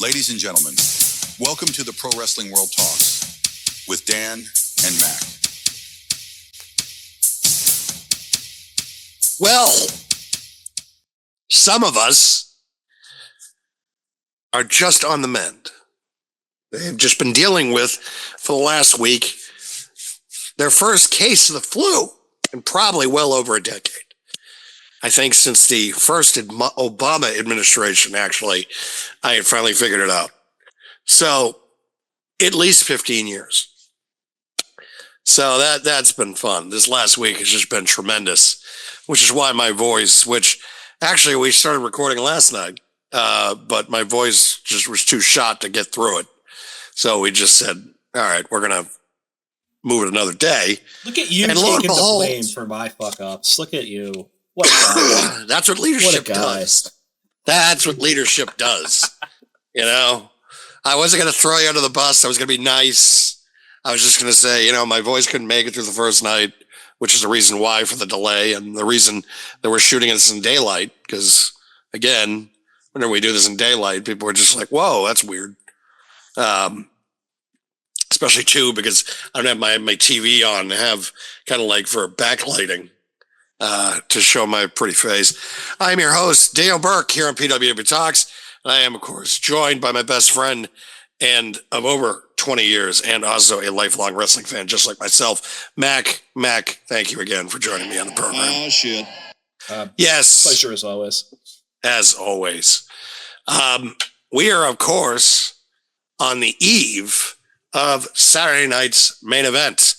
Ladies and gentlemen, welcome to the Pro Wrestling World Talks with Dan and Mac. Well, some of us are just on the mend. They've just been dealing with, for the last week, their first case of the flu in probably well over a decade. I think since the first Obama administration, actually, I had finally figured it out. So, at least 15 years. So that's been fun. This last week has just been tremendous, which is why my voice, which actually we started recording last night, but my voice just was too shot to get through it. So we just said, all right, we're going to move it another day. Look at you taking the blame for my fuck-ups. Look at you. What a guy. That's what leadership does. That's what leadership does. You know, I wasn't going to throw you under the bus. I was going to be nice. I was just going to say, you know, my voice couldn't make it through the first night, which is the reason why for the delay and the reason that we're shooting this in daylight. Because, again, whenever we do this in daylight, people are just like, whoa, that's weird. Especially, too, because I don't have my TV on. I have kind of like for backlighting. To show my pretty face. I'm your host, Dale Burke, here on PWW Talks. And I am, of course, joined by my best friend and of over 20 years and also a lifelong wrestling fan, just like myself, Mac. Mac, thank you again for joining me on the program. Oh, shit. Yes. Pleasure as always. As always. We are, of course, on the eve of Saturday night's main event,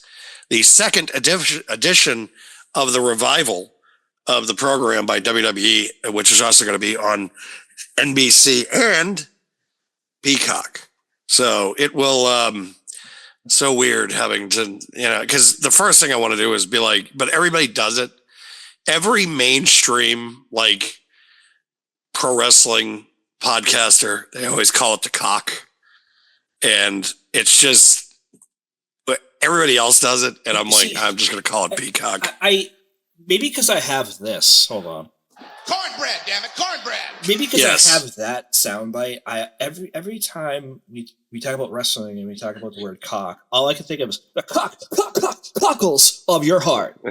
the second edition of the revival of the program by WWE, which is also going to be on NBC and Peacock. So it will, so weird having to, you know, because the first thing I want to do is be like, but everybody does it. Every mainstream, like, pro wrestling podcaster, they always call it the cock. And it's just, everybody else does it, and I'm like, I'm just going to call it Peacock. Maybe because I have this. Hold on. Cornbread, damn it, cornbread. Maybe because I have that soundbite. Every time we talk about wrestling and we talk about the word cock, all I can think of is the cockles of your heart.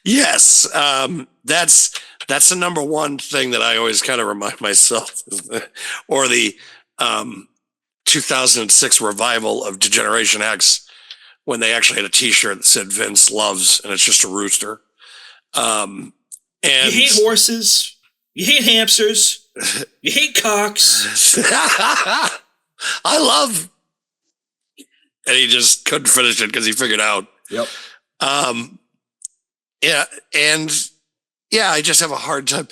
Yes, that's the number one thing that I always kind of remind myself, or the 2006 revival of Degeneration X, when they actually had a T-shirt that said Vince loves, and it's just a rooster. And you hate horses, you hate hamsters, you hate cocks. I love, and he just couldn't finish it because he figured out. Yep. Yeah, and yeah, I just have a hard time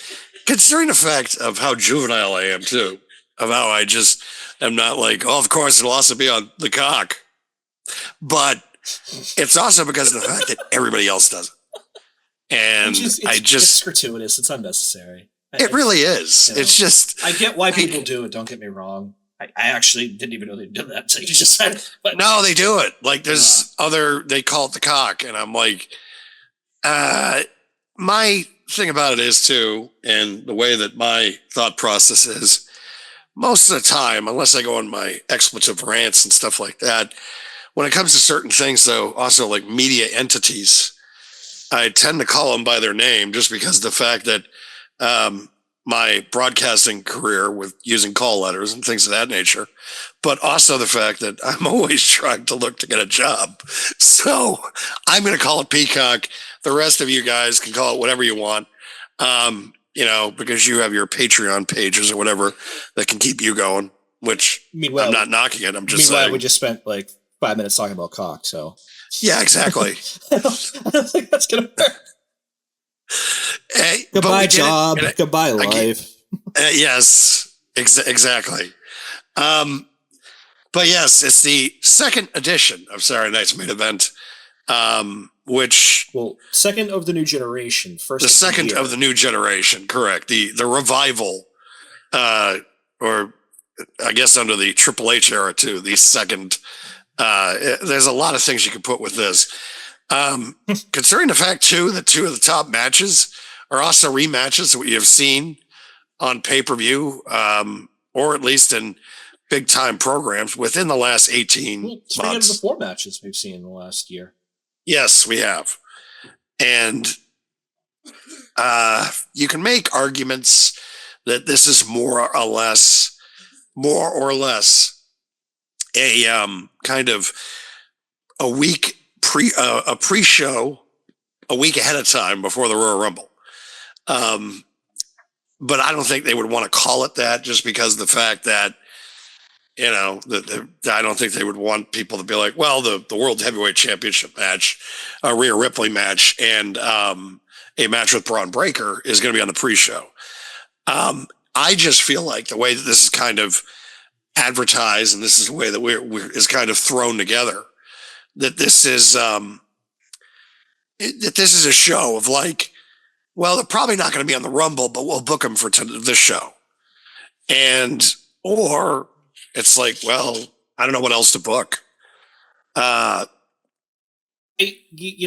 considering the fact of how juvenile I am too, of how I just am not like, oh, of course it'll also be on the cock, but it's also because of the fact that everybody else does it, and it's gratuitous, it's unnecessary. It really is. You know, it's just, I get why people do it. Don't get me wrong. I actually didn't even know they did that until you just said it. But no, they do it. Like there's they call it the cock, and I'm like, my thing about it is too, and the way that my thought process is, most of the time, unless I go on my expletive rants and stuff like that, when it comes to certain things, though, also like media entities, I tend to call them by their name just because of the fact that my broadcasting career with using call letters and things of that nature, but also the fact that I'm always trying to look to get a job. So I'm going to call it Peacock. The rest of you guys can call it whatever you want. You know, because you have your Patreon pages or whatever that can keep you going, which I'm not knocking it. I'm just saying. We just spent like 5 minutes talking about cock, so. Yeah, exactly. I don't think that's going to work. Hey, goodbye job, goodbye life. Yes, exactly. But yes, it's the second edition of Saturday Night's Main Event. Second of the new generation. First, the second of the new generation, correct? The revival, or I guess under the Triple H era too. The second. There's a lot of things you can put with this. Considering the fact too that two of the top matches are also rematches that we have seen on pay-per-view, or at least in big-time programs within the last 18 Well, 3 out of the months. 4 matches we've seen in the last year. Yes, we have. And you can make arguments that this is more or less a kind of a week a pre-show a week ahead of time before the Royal Rumble. But I don't think they would want to call it that, just because of the fact that, I don't think they would want people to be like, well, the World Heavyweight Championship match, a Rhea Ripley match, and a match with Braun Breaker is going to be on the pre-show. I just feel like the way that this is kind of advertised, and this is the way that is kind of thrown together, that this is a show of like, well, they're probably not going to be on the Rumble, but we'll book them for this show. Or it's like, well, I don't know what else to book. You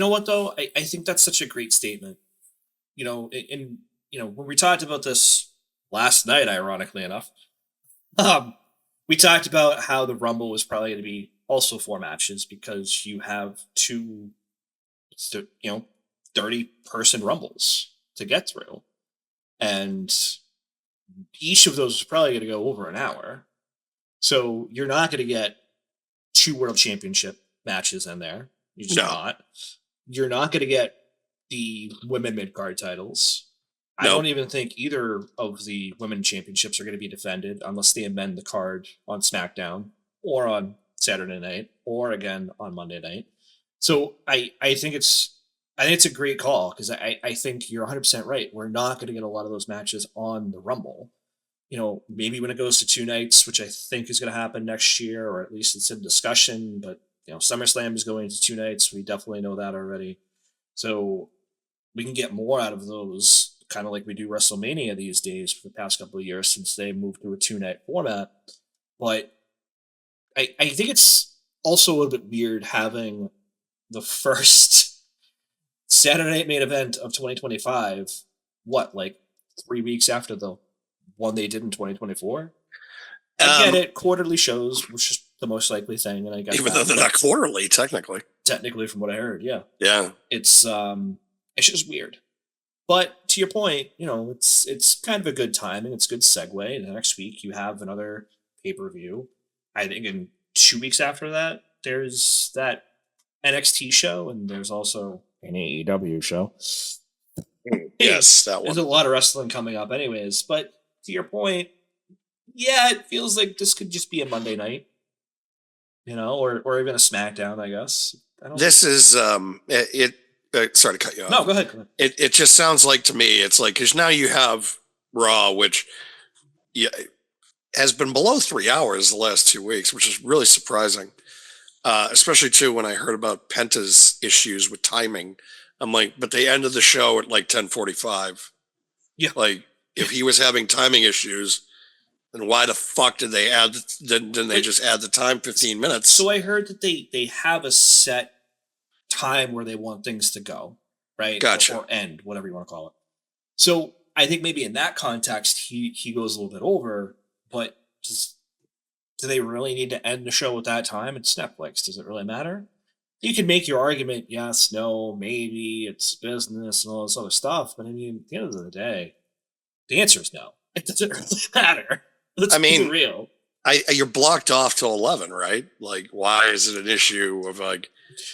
know what, though? I think that's such a great statement. When we talked about this last night, ironically enough, we talked about how the Rumble was probably going to be also 4 matches, because you have 2, 30-person Rumbles to get through. And each of those is probably going to go over an hour. So you're not going to get 2 World Championship matches in there. You're just not. You're not going to get the women mid-card titles. I don't even think either of the women championships are going to be defended unless they amend the card on SmackDown or on Saturday night or again on Monday night. So I think it's a great call, because I think you're 100% right. We're not going to get a lot of those matches on the Rumble. Maybe when it goes to 2 nights, which I think is going to happen next year, or at least it's in discussion, but SummerSlam is going to 2 nights. We definitely know that already. So we can get more out of those, kind of like we do WrestleMania these days for the past couple of years, since they moved to a 2-night format. But I think it's also a little bit weird having the first Saturday night main event of 2025, 3 weeks after the one they did in 2024? I get it. Quarterly shows, which is the most likely thing, and I guess even though they're not quarterly, technically, from what I heard, yeah, it's just weird. But to your point, it's kind of a good timing. It's a good segue. The next week you have another pay-per-view. I think in 2 weeks after that, there's that NXT show, and there's also an AEW show. Yes, that one. There's a lot of wrestling coming up anyways. But to your point, yeah, it feels like this could just be a Monday night, or even a SmackDown, I guess. This is sorry to cut you off. No, go ahead. It just sounds like to me, it's like, because now you have Raw, which has been below 3 hours the last 2 weeks, which is really surprising. Especially too when I heard about Penta's issues with timing. I'm like, but they ended the show at like 10:45. Yeah. Like, if he was having timing issues, then why the fuck did they add? Didn't they just add the time 15 minutes? So I heard that they have a set time where they want things to go, right? Gotcha. Or end, whatever you want to call it. So I think maybe in that context he goes a little bit over, but do they really need to end the show at that time? It's Netflix. Does it really matter? You can make your argument, yes, no, maybe, it's business and all this other stuff. But I mean, at the end of the day, the answer is no. It doesn't really matter. Let's be real. You're blocked off till 11, right? Like, why is it an issue of like?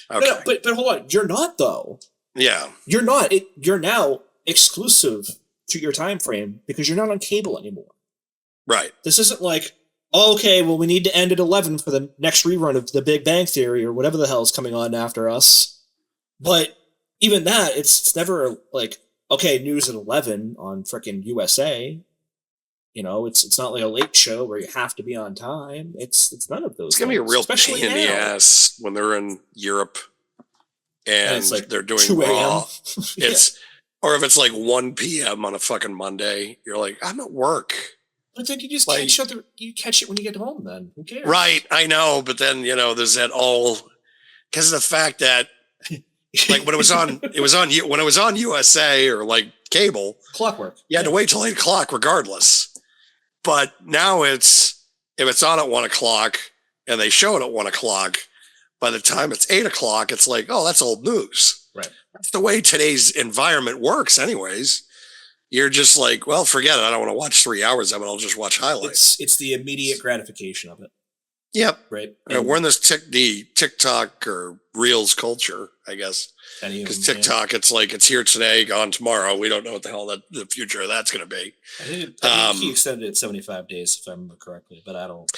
Okay. No, but hold on, you're not though. Yeah, you're not. You're now exclusive to your time frame because you're not on cable anymore. Right. This isn't like, okay, well, we need to end at 11 for the next rerun of The Big Bang Theory or whatever the hell is coming on after us. But even that, it's never like, okay, news at 11 on frickin' USA. It's not like a late show where you have to be on time. It's none of those. It's gonna be a real especially pain in the ass when they're in Europe and it's like they're doing 2 a.m. Raw. Yeah. Or if it's like 1 p.m. on a fucking Monday, you're like, I'm at work. But then you just catch it when you get home. Then who cares? Right, I know, but then there's that all because of the fact that like when it was on USA or like cable, Clockwork. you had to wait till 8 o'clock regardless. But now if it's on at 1 o'clock and they show it at 1 o'clock, by the time it's 8 o'clock, it's like, oh, that's old news. Right. That's the way today's environment works anyways. You're just like, well, forget it. I don't want to watch 3 hours of it. I'll just watch highlights. It's the immediate gratification of it. Yep. Right. We're in this the TikTok or Reels culture, I guess. Because TikTok, it's like it's here today, gone tomorrow. We don't know what the hell the future of that's going to be. I think he extended it 75 days, if I remember correctly, but I don't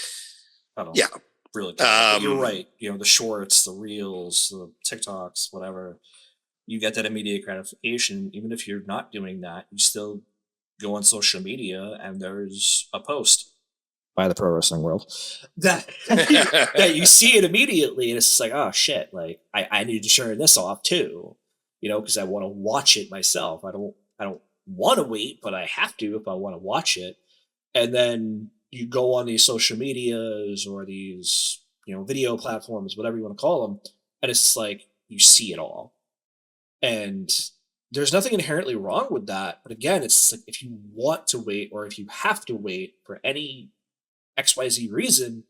really care. But you're right. The shorts, the Reels, the TikToks, whatever. You get that immediate gratification. Even if you're not doing that, you still go on social media and there's a post by the Pro Wrestling World that you see it immediately, and it's just like, oh shit, like I need to turn this off too, because I want to watch it myself. I don't want to wait, but I have to if I want to watch it. And then you go on these social medias or these video platforms, whatever you want to call them, and it's like you see it all. And there's nothing inherently wrong with that. But again, it's like if you want to wait or if you have to wait for any XYZ reason,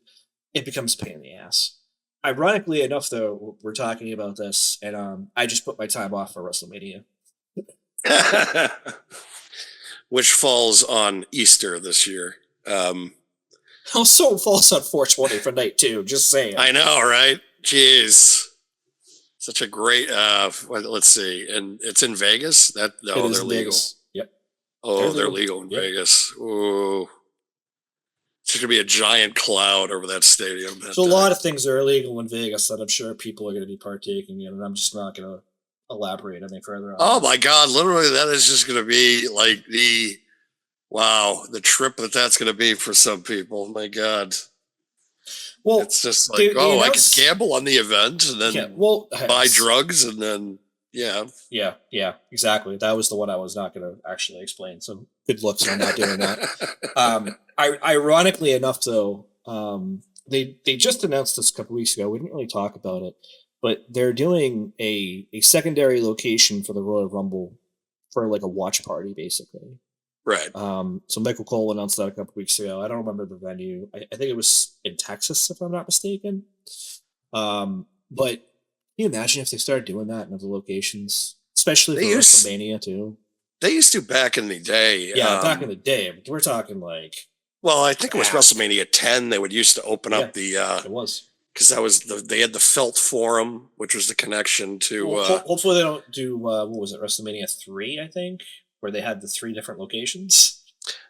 it becomes a pain in the ass. Ironically enough, though, we're talking about this, and I just put my time off for WrestleMania. Which falls on Easter this year. Also falls on 420 for night 2, just saying. I know, right? Jeez. Such a great, let's see. And it's in Vegas? They're legal. Vegas. Yep. Oh, they're legal in Vegas. Ooh. It's going to be a giant cloud over that stadium. So a lot of things are illegal in Vegas that I'm sure people are going to be partaking in, and I'm just not going to elaborate any further on. Oh my God. Literally, that is just going to be like the trip that's going to be for some people. My God. Well, it's just like, I could gamble on the event and then buy drugs and then, Yeah, exactly. That was the one I was not going to actually explain. So good looks on not doing that. Ironically enough, though, they just announced this a couple weeks ago. We didn't really talk about it, but they're doing a secondary location for the Royal Rumble for like a watch party, basically. Right. So Michael Cole announced that a couple weeks ago. I don't remember the venue. I think it was in Texas, if I'm not mistaken. But can you imagine if they started doing that in other locations, especially for WrestleMania too? They used to back in the day. Yeah, back in the day. We're talking like. Well, I think it was WrestleMania 10. They would used to open up the. It was. Because that was they had the Felt Forum, which was the connection to. Hopefully, they don't do what was it, WrestleMania 3? I think, where they had the 3 different locations.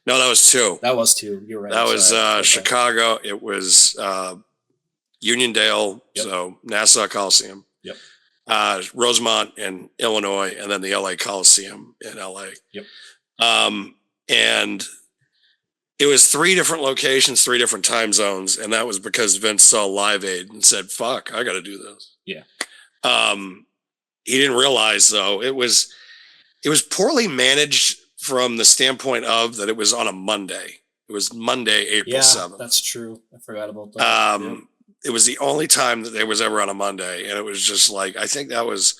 No, that was 2. That was 2. You're right. That was Chicago. It was Uniondale, so Nassau Coliseum. Yep. Rosemont in Illinois, and then the LA Coliseum in LA. Yep. And it was 3 different locations, 3 different time zones, and that was because Vince saw Live Aid and said, "Fuck, I got to do this." Yeah. He didn't realize though it was poorly managed from the standpoint of that it was on a Monday. It was Monday, April 7th. That's true. I forgot about that. It was the only time that they was ever on a Monday, and it was just like I think that was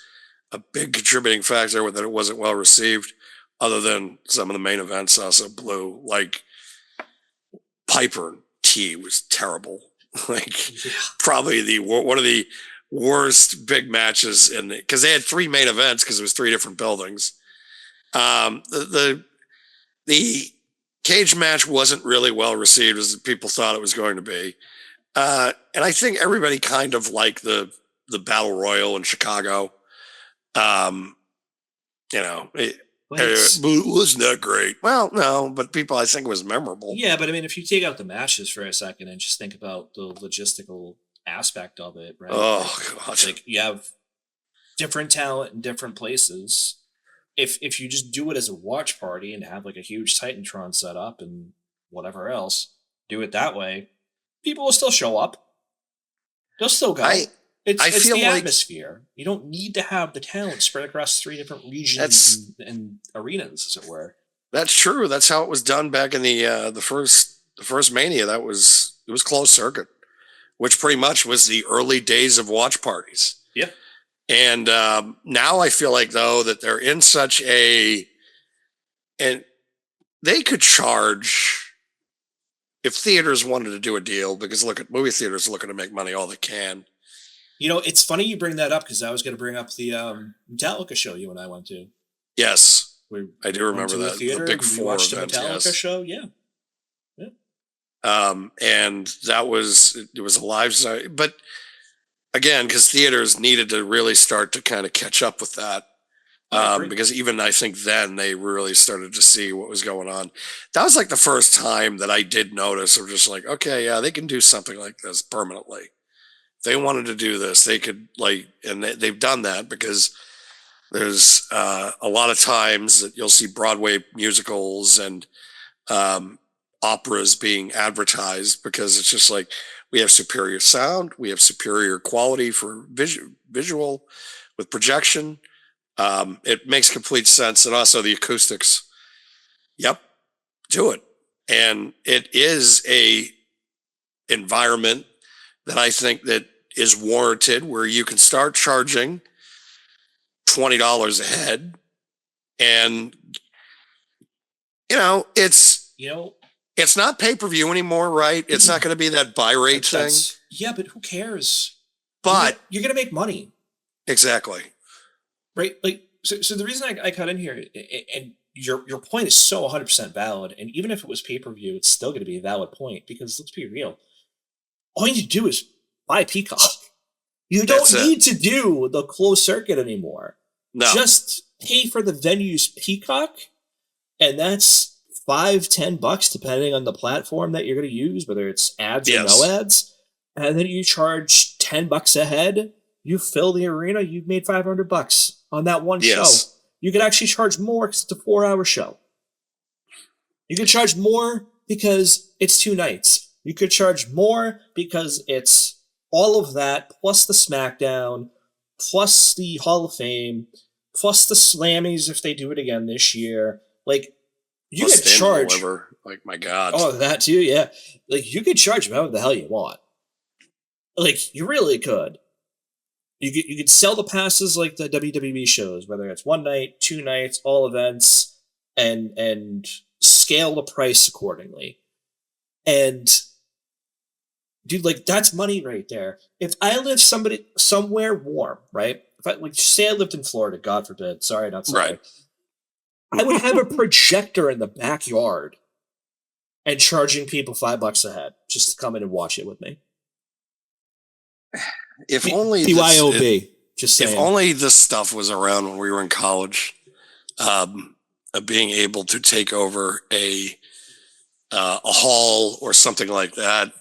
a big contributing factor that it wasn't well received. Other than some of the main events also blew, like Piper T was terrible. Probably one of the worst big matches because they had 3 main events because it was 3 different buildings. The cage match wasn't really well received as people thought it was going to be. And I think everybody kind of liked the Battle Royal in Chicago. It wasn't that great. Well, no, but people, I think it was memorable. Yeah, but I mean, if you take out the matches for a second and just think about the logistical aspect of it, right? Oh, God. Like you have different talent in different places. If you just do it as a watch party and have like a huge Titantron set up and whatever else, do it that way, people will still show up. They'll still go. It's the atmosphere. You don't need to have the talent spread across 3 different regions and arenas, as it were. That's true. That's how it was done back in the first Mania. It was closed circuit, which pretty much was the early days of watch parties. Yeah. And now I feel like though that they're in such a and they could charge if theaters wanted to do a deal, because look at movie theaters looking to make money all they can. It's funny you bring that up because I was going to bring up the Metallica show you and I went to. Yes, We I do remember went to that. the theater. The Big We Four watched event, a Metallica yes. show. Yeah. And it was a live site, but again, because theaters needed to really start to kind of catch up with that. Because even I think then they really started to see what was going on. That was like the first time that I did notice, or just like, okay, yeah, they can do something like this permanently. If they wanted to do this, they could, and they've done that, because there's a lot of times that you'll see Broadway musicals and operas being advertised, because it's just like, we have superior sound, we have superior quality for visual with projection. It makes complete sense, and also the acoustics. Yep, do it. And it is a environment that I think that is warranted, where you can start charging $20 a head, and it's not pay-per-view anymore, right? It's not going to be that buy rate thing. Yeah, but who cares? But you're going to make money. Exactly. Right? So the reason I cut in here, and your point is so 100% valid, and even if it was pay-per-view, it's still going to be a valid point, because let's be real. All you need to do is buy Peacock. You don't need to do the closed circuit anymore. No. Just pay for the venue's Peacock, and that's $5-10 depending on the platform that you're going to use, whether it's ads or no ads. And then you charge $10 a head. You fill the arena. You've made $500 on that one show. You could actually charge more because it's a 4-hour show. You could charge more because it's 2 nights. You could charge more because it's all of that, plus the SmackDown, plus the Hall of Fame, plus the Slammies if they do it again this year. You could charge. My God. Oh, that too, yeah. You could charge whatever the hell you want. You really could. You could sell the passes like the WWE shows, whether it's 1 night, 2 nights, all events, and scale the price accordingly. And dude, that's money right there. If I live somewhere warm, right? If I say I lived in Florida, God forbid. Sorry, not sorry. Right. I would have a projector in the backyard and charging people $5 a head just to come in and watch it with me. If only BYOB. Just saying. If only this stuff was around when we were in college, being able to take over a hall or something like that,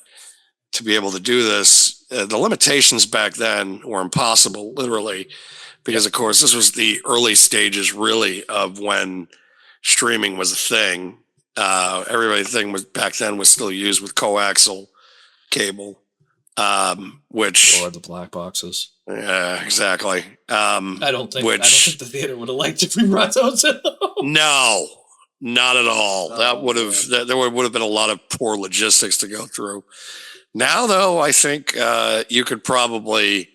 to be able to do this. The limitations back then were impossible, literally, because of course this was the early stages really of when streaming was a thing. Everything was back then was still used with coaxial cable, which or the black boxes. Yeah, exactly. I don't think the theater would have liked if we brought those in. No, not at all. That would have there would have been a lot of poor logistics to go through. Now, though, I think you could probably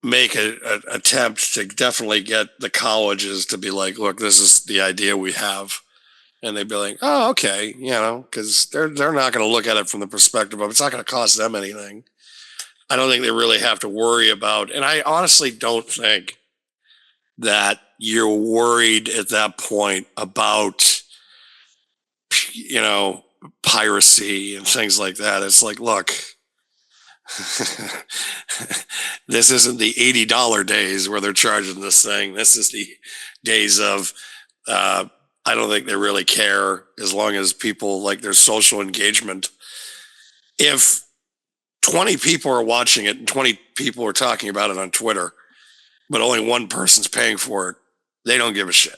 make an attempt to definitely get the colleges to be like, look, this is the idea we have. And they'd be like, oh, okay, because they're not going to look at it from the perspective of it's not going to cost them anything. I don't think they really have to worry about, and I honestly don't think that you're worried at that point about, piracy and things like that. It's like, look, this isn't the $80 days where they're charging this thing. This is the days of, I don't think they really care, as long as people like their social engagement. If 20 people are watching it and 20 people are talking about it on Twitter, but only one person's paying for it, they don't give a shit.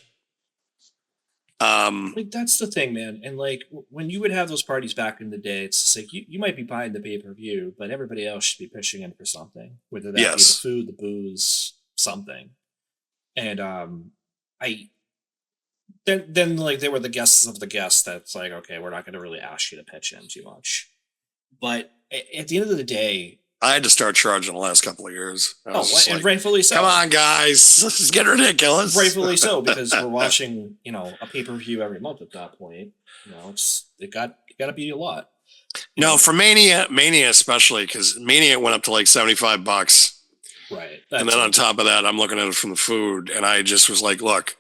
That's the thing, man. And when you would have those parties back in the day, it's just you might be buying the pay-per-view, but everybody else should be pitching in for something, whether that be the food, the booze, something. And then they were the guests of the guests. That's okay, we're not going to really ask you to pitch in too much. But at the end of the day, I had to start charging the last couple of years. And rightfully so. Come on, guys, this is getting ridiculous. Rightfully so, because we're watching, a pay-per-view every month at that point. It got to be a lot. No, for Mania especially, because Mania went up to like $75. Right. And then on top of that, I'm looking at it from the food, and I just was like, look,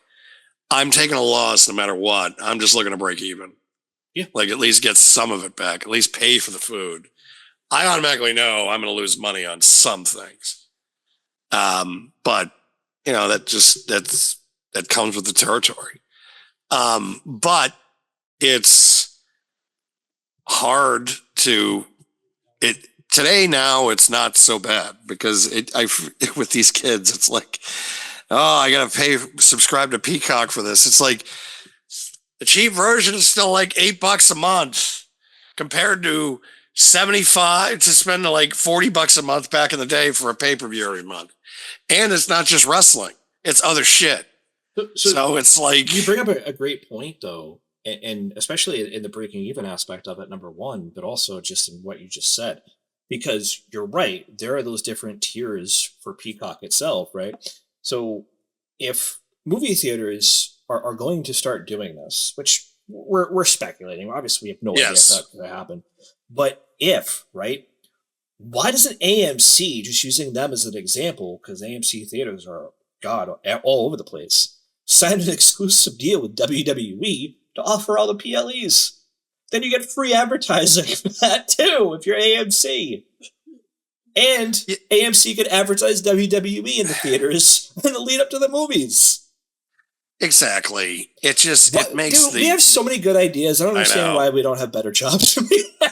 I'm taking a loss no matter what. I'm just looking to break even. Yeah. Like at least get some of it back, at least pay for the food. I automatically know I'm going to lose money on some things. But that comes with the territory. But it's hard to today. Now it's not so bad because with these kids, it's like, oh, I got to subscribe to Peacock for this. It's like the cheap version is still like $8 a month compared to 75 to spend like $40 a month back in the day for a pay-per-view every month. And it's not just wrestling, it's other shit. So it's like, you bring up a great point though, and especially in the breaking even aspect of it, number one, but also just in what you just said, because you're right, there are those different tiers for Peacock itself, right? So if movie theaters are going to start doing this, which we're speculating, obviously we have no idea if that's going to happen, but right, why doesn't AMC, just using them as an example, because AMC theaters are, God, all over the place, sign an exclusive deal with WWE to offer all the PLEs? Then you get free advertising for that too, if you're AMC. And AMC could advertise WWE in the theaters in the lead up to the movies. Exactly. It makes we have so many good ideas. I don't understand why we don't have better jobs.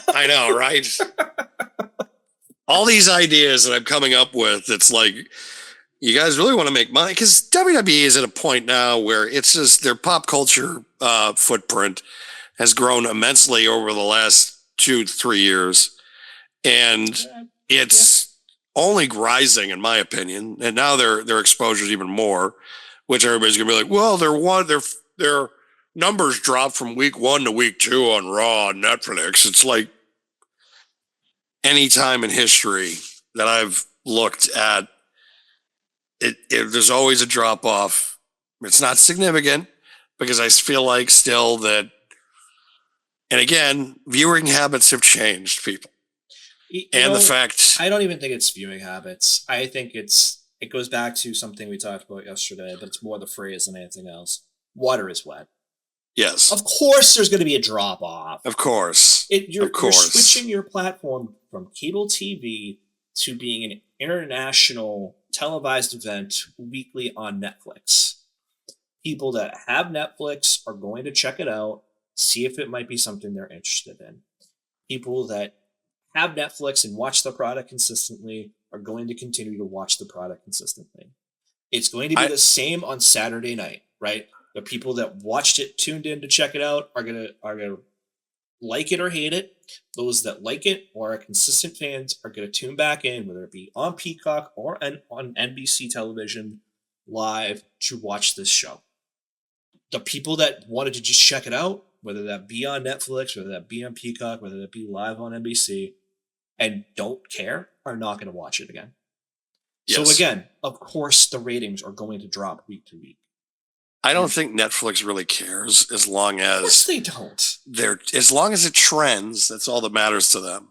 I know, right? All these ideas that I'm coming up with, it's like, you guys really want to make money? Because WWE is at a point now where it's just their pop culture footprint has grown immensely over the last 2-3 years. And it's only rising, in my opinion. And now their exposure is even more, which everybody's gonna be like, well, their numbers dropped from week 1 to week 2 on Raw on Netflix. It's like any time in history that I've looked at, there's always a drop off. It's not significant because I feel like still that, and again, viewing habits have changed, people. The fact, I don't even think it's viewing habits. I think it goes back to something we talked about yesterday, but it's more the phrase than anything else. Water is wet. Yes. Of course there's going to be a drop off. Of course. You're switching your platform from cable TV to being an international televised event weekly on Netflix. People that have Netflix are going to check it out, see if it might be something they're interested in. People that have Netflix and watch the product consistently are going to continue to watch the product consistently. It's going to be the same on Saturday night, right? The people that watched it, tuned in to check it out, are gonna like it or hate it. Those that like it or are consistent fans are gonna tune back in, whether it be on Peacock or on NBC television live, to watch this show. The people that wanted to just check it out, whether that be on Netflix, whether that be on Peacock, whether that be live on NBC, and don't care, are not going to watch it again. Yes. So again, of course, the ratings are going to drop week to week. I don't think Netflix really cares as long as... Of course they don't. As long as it trends, that's all that matters to them.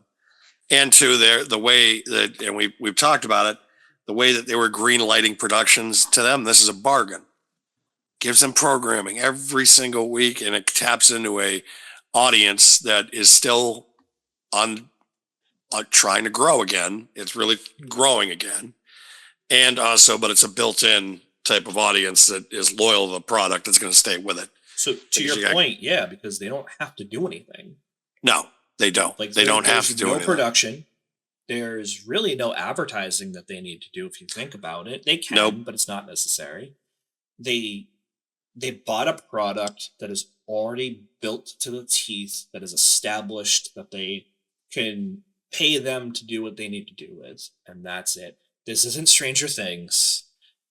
And to the way that, and we've talked about it, the way that they were green lighting productions, to them, this is a bargain. Gives them programming every single week, and it taps into a audience that is still trying to grow again. It's really growing again. And also, but it's a built-in type of audience that is loyal to the product that's going to stay with it. So to your point, yeah, because they don't have to do anything. No, they don't. They don't have to do anything. No production. There's really no advertising that they need to do if you think about it. They can, but it's not necessary. They bought a product that is already built to the teeth, that is established, that they can pay them to do what they need to do with, and that's it. This isn't Stranger Things.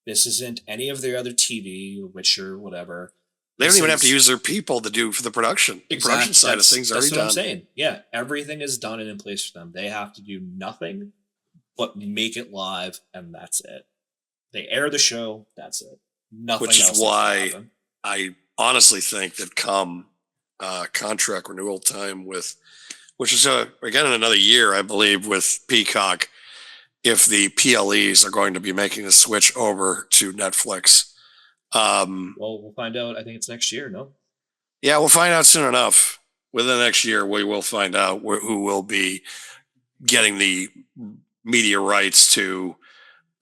This isn't any of their other TV, Witcher, whatever. They don't even have to use their people to do for the production. The production side of things already done. That's what I'm saying. Yeah, everything is done and in place for them. They have to do nothing but make it live, and that's it. They air the show, that's it. Nothing Which is else why needs to happen. I honestly think that come contract renewal time which is again in another year, I believe, with Peacock, if the PLEs are going to be making the switch over to Netflix. Well, we'll find out. I think it's next year, no? Yeah, we'll find out soon enough. Within the next year, we will find out who will be getting the media rights to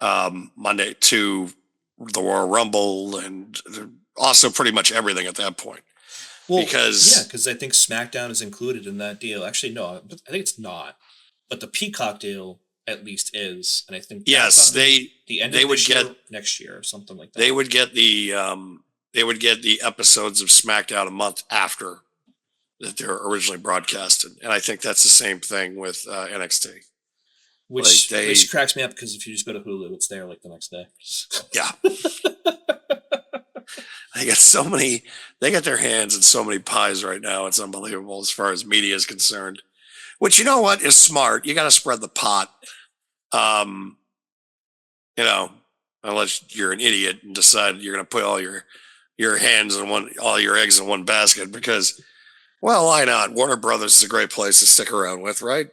Monday to the Royal Rumble and also pretty much everything at that point. Well, because I think SmackDown is included in that deal. Actually, no, I think it's not. But the Peacock deal at least is, and I think yes, the end they of would get next year or something like that. They would get the episodes of SmackDown a month after that they're originally broadcasted, and I think that's the same thing with NXT. Which cracks me up because if you just go to Hulu, it's there like the next day. Yeah. They got their hands in so many pies right now. It's unbelievable as far as media is concerned. Which, you know what, is smart. You got to spread the pot. Unless you're an idiot and decide you're going to put all your all your eggs in one basket because, well, why not? Warner Brothers is a great place to stick around with, right?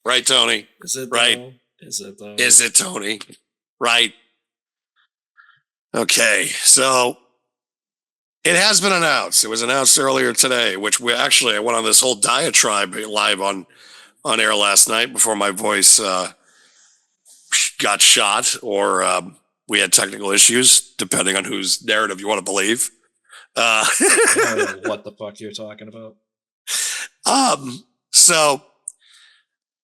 Right, Tony? Is it right? Though? Is it though? Is it, Tony? Right. Okay, so it has been announced. It was announced earlier today, which I went on this whole diatribe live on air last night before my voice got shot or we had technical issues, depending on whose narrative you want to believe. I don't know what the fuck you're talking about. So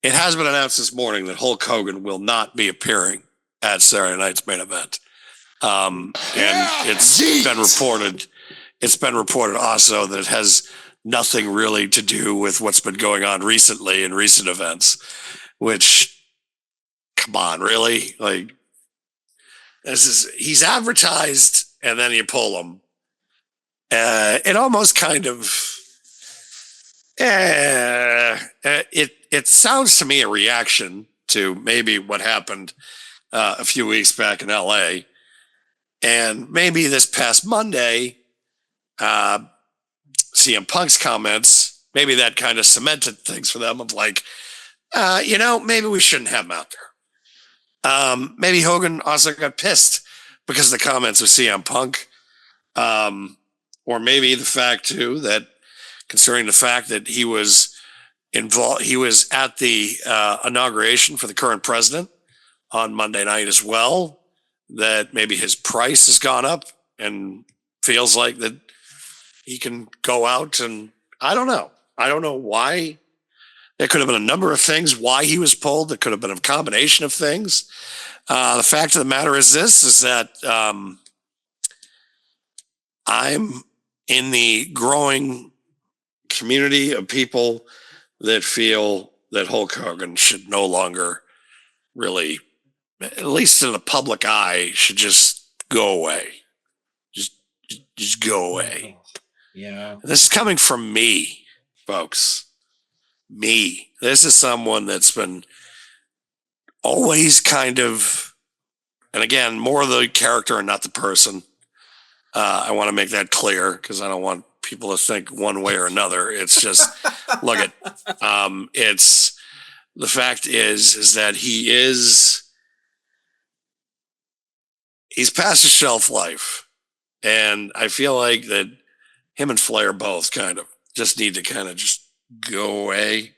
it has been announced this morning that Hulk Hogan will not be appearing at Saturday night's main event. And it's been reported. It's been reported also that it has nothing really to do with what's been going on recently in recent events. Which, come on, really? Like, he's advertised, and then you pull him. It almost kind of. It sounds to me a reaction to maybe what happened a few weeks back in LA. And maybe this past Monday, CM Punk's comments, maybe that kind of cemented things for them of like, maybe we shouldn't have him out there. Maybe Hogan also got pissed because of the comments of CM Punk. Or maybe the fact, too, that concerning the fact that he was involved, he was at the inauguration for the current president on Monday night as well, that maybe his price has gone up and feels like that he can go out and I don't know. I don't know why. There could have been a number of things why he was pulled. There could have been a combination of things. The fact of the matter is that I'm in the growing community of people that feel that Hulk Hogan should no longer really, at least in the public eye, should just go away. Just go away. Yeah. This is coming from me, folks. Me. This is someone that's been always kind of, and again, more the character and not the person. I want to make that clear because I don't want people to think one way or another. It's just, look at, it's, the fact is that he's past his shelf life. And I feel like that him and Flair both kind of just need to kind of just go away.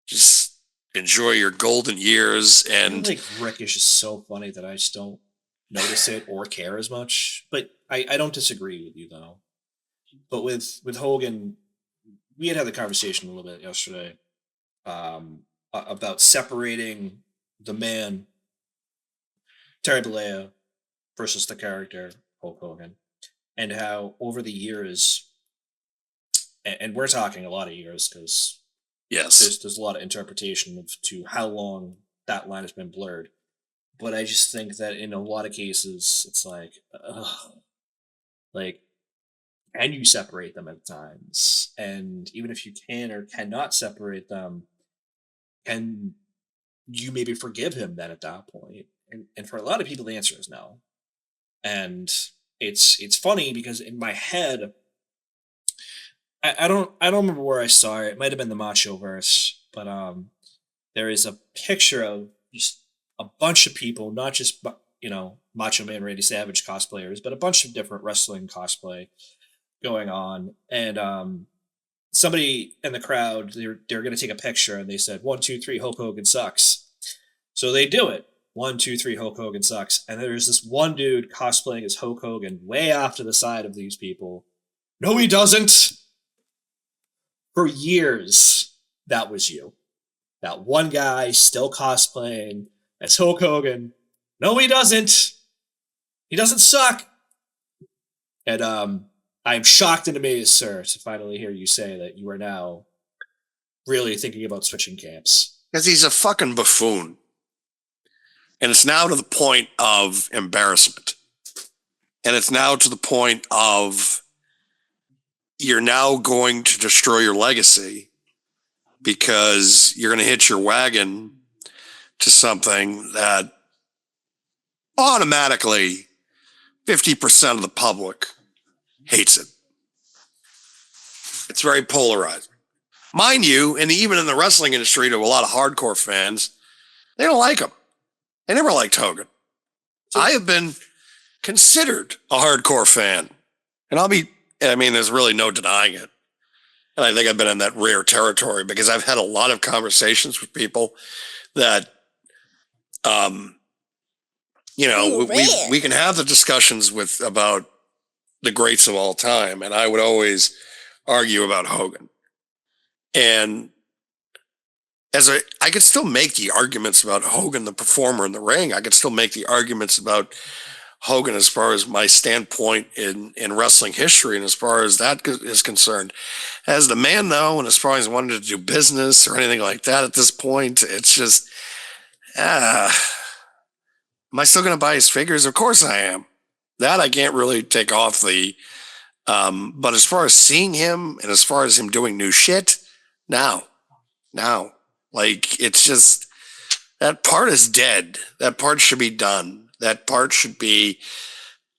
Just enjoy your golden years. And I feel like Rickish is so funny that I just don't notice it or care as much. But I don't disagree with you, though. But with Hogan, we had the conversation a little bit yesterday about separating the man, Terry Bollea, versus the character, Hulk Hogan. And how over the years, and we're talking a lot of years because yes, there's a lot of interpretation to how long that line has been blurred. But I just think that in a lot of cases, it's like, can you separate them at times? And even if you can or cannot separate them, And you maybe forgive him then at that point. And for a lot of people, the answer is no. And it's funny because in my head, I don't remember where I saw it. It might have been the Macho Verse, but there is a picture of just a bunch of people, not just Macho Man Randy Savage cosplayers, but a bunch of different wrestling cosplay going on. And somebody in the crowd, they're going to take a picture, and they said 1, 2, 3, Hulk Hogan sucks. So they do it. 1, 2, 3, Hulk Hogan sucks. And there's this one dude cosplaying as Hulk Hogan way off to the side of these people. No, he doesn't. For years, that was you. That one guy still cosplaying as Hulk Hogan. No, he doesn't. He doesn't suck. And I am shocked and amazed, sir, to finally hear you say that you are now really thinking about switching camps. Because he's a fucking buffoon. And it's now to the point of embarrassment. And it's now to the point of you're now going to destroy your legacy because you're going to hitch your wagon to something that automatically 50% of the public hates it. It's very polarizing. Mind you, and even in the wrestling industry, to a lot of hardcore fans, they don't like him. They never liked Hogan. I have been considered a hardcore fan. And there's really no denying it. And I think I've been in that rare territory because I've had a lot of conversations with people that, we can have the discussions about the greats of all time. And I would always argue about Hogan. And I could still make the arguments about Hogan, the performer in the ring. I could still make the arguments about Hogan as far as my standpoint in wrestling history and as far as that is concerned. As the man, though, and as far as wanting to do business or anything like that at this point, it's just, am I still going to buy his figures? Of course I am. That I can't really take off the, but as far as seeing him and as far as him doing new shit, now. Like, it's just, that part is dead. That part should be done. That part should be,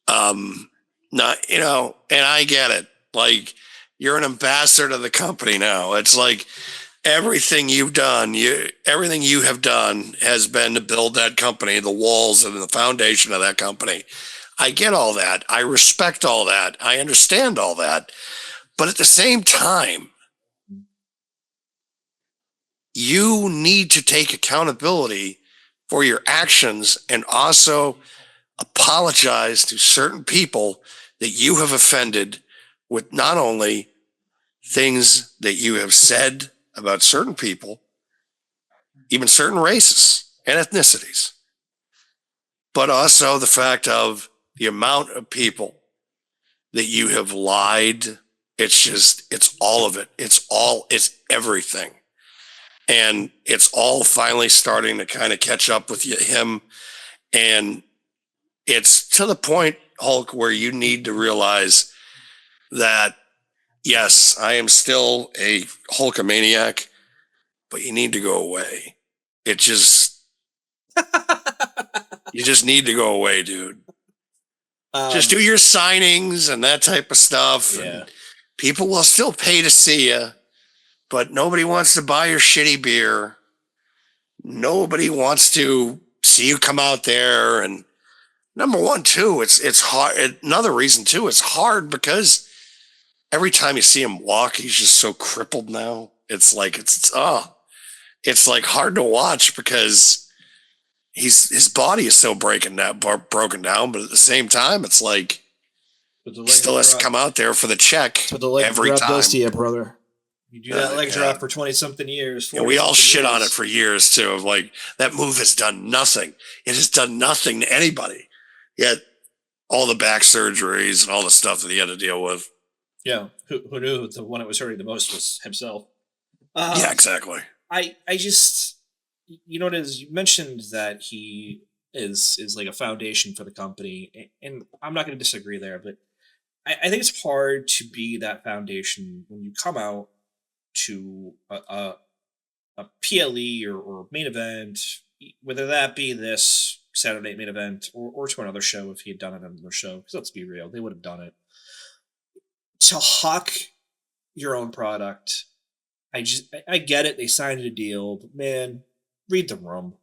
not, and I get it. Like, you're an ambassador to the company now. It's like everything you've done, everything you have done has been to build that company, the walls and the foundation of that company. I get all that. I respect all that. I understand all that. But at the same time, you need to take accountability for your actions and also apologize to certain people that you have offended with not only things that you have said about certain people, even certain races and ethnicities, but also the fact of the amount of people that you have lied. It's all of it. It's everything. And it's all finally starting to kind of catch up with him. And it's to the point, Hulk, where you need to realize that, yes, I am still a Hulkamaniac, but you need to go away. You just need to go away, dude. Just do your signings and that type of stuff. Yeah. And people will still pay to see you, but nobody wants to buy your shitty beer. Nobody wants to see you come out there. And number one, too, it's hard. Another reason, too, it's hard because every time you see him walk, he's just so crippled now. It's like, it's like hard to watch because his body is so broken down, but at the same time, it's like he still has to come out there for the check every time. Does to you, brother. You do that leg drop for 20-something years. And we all shit on it for years, too, of like, that move has done nothing. It has done nothing to anybody. Yet, all the back surgeries and all the stuff that he had to deal with. Yeah, who knew the one that was hurting the most was himself. Yeah, exactly. I just, what it is, you mentioned that he is like a foundation for the company, and I'm not going to disagree there, but I think it's hard to be that foundation when you come out to a a PLE or main event, whether that be this Saturday main event or to another show if he had done it on another show, because let's be real, they would have done it. To hawk your own product, I get it. They signed a deal, but man, read the room.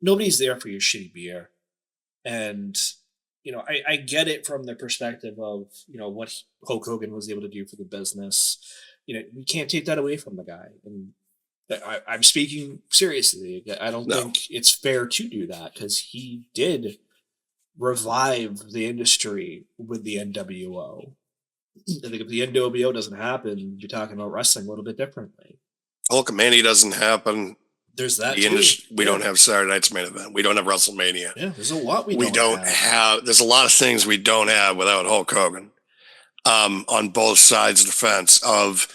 Nobody's there for your shitty beer. And, I get it from the perspective of, what Hulk Hogan was able to do for the business. We can't take that away from the guy. And I'm speaking seriously. I don't think it's fair to do that because he did revive the industry with the NWO. I think if the NWO doesn't happen, you're talking about wrestling a little bit differently. Hulkamania doesn't happen. There's that we don't have Saturday Night's Main Event. We don't have WrestleMania. Yeah, there's a lot we don't have. There's a lot of things we don't have without Hulk Hogan. On both sides of the fence of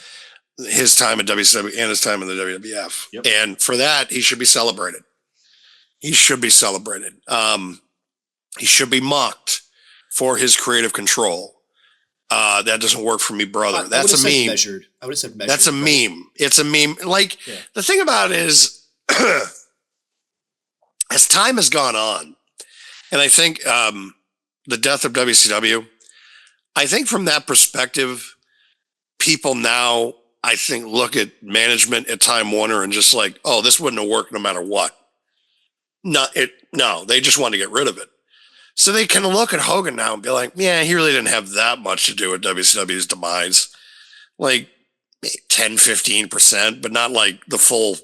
his time at WCW and his time in the WWF. Yep. And for that, he should be celebrated. He should be celebrated. He should be mocked for his creative control. That doesn't work for me, brother. That's a meme. I would have said measured. That's a meme. It's a meme. Like, the thing about it is, as time has gone on, and I think the death of WCW, I think from that perspective, people now, I think, look at management at Time Warner and just like, oh, this wouldn't have worked no matter what. No, they just want to get rid of it. So they can look at Hogan now and be like, yeah, he really didn't have that much to do with WCW's demise. Like 10, 15%, but not like the full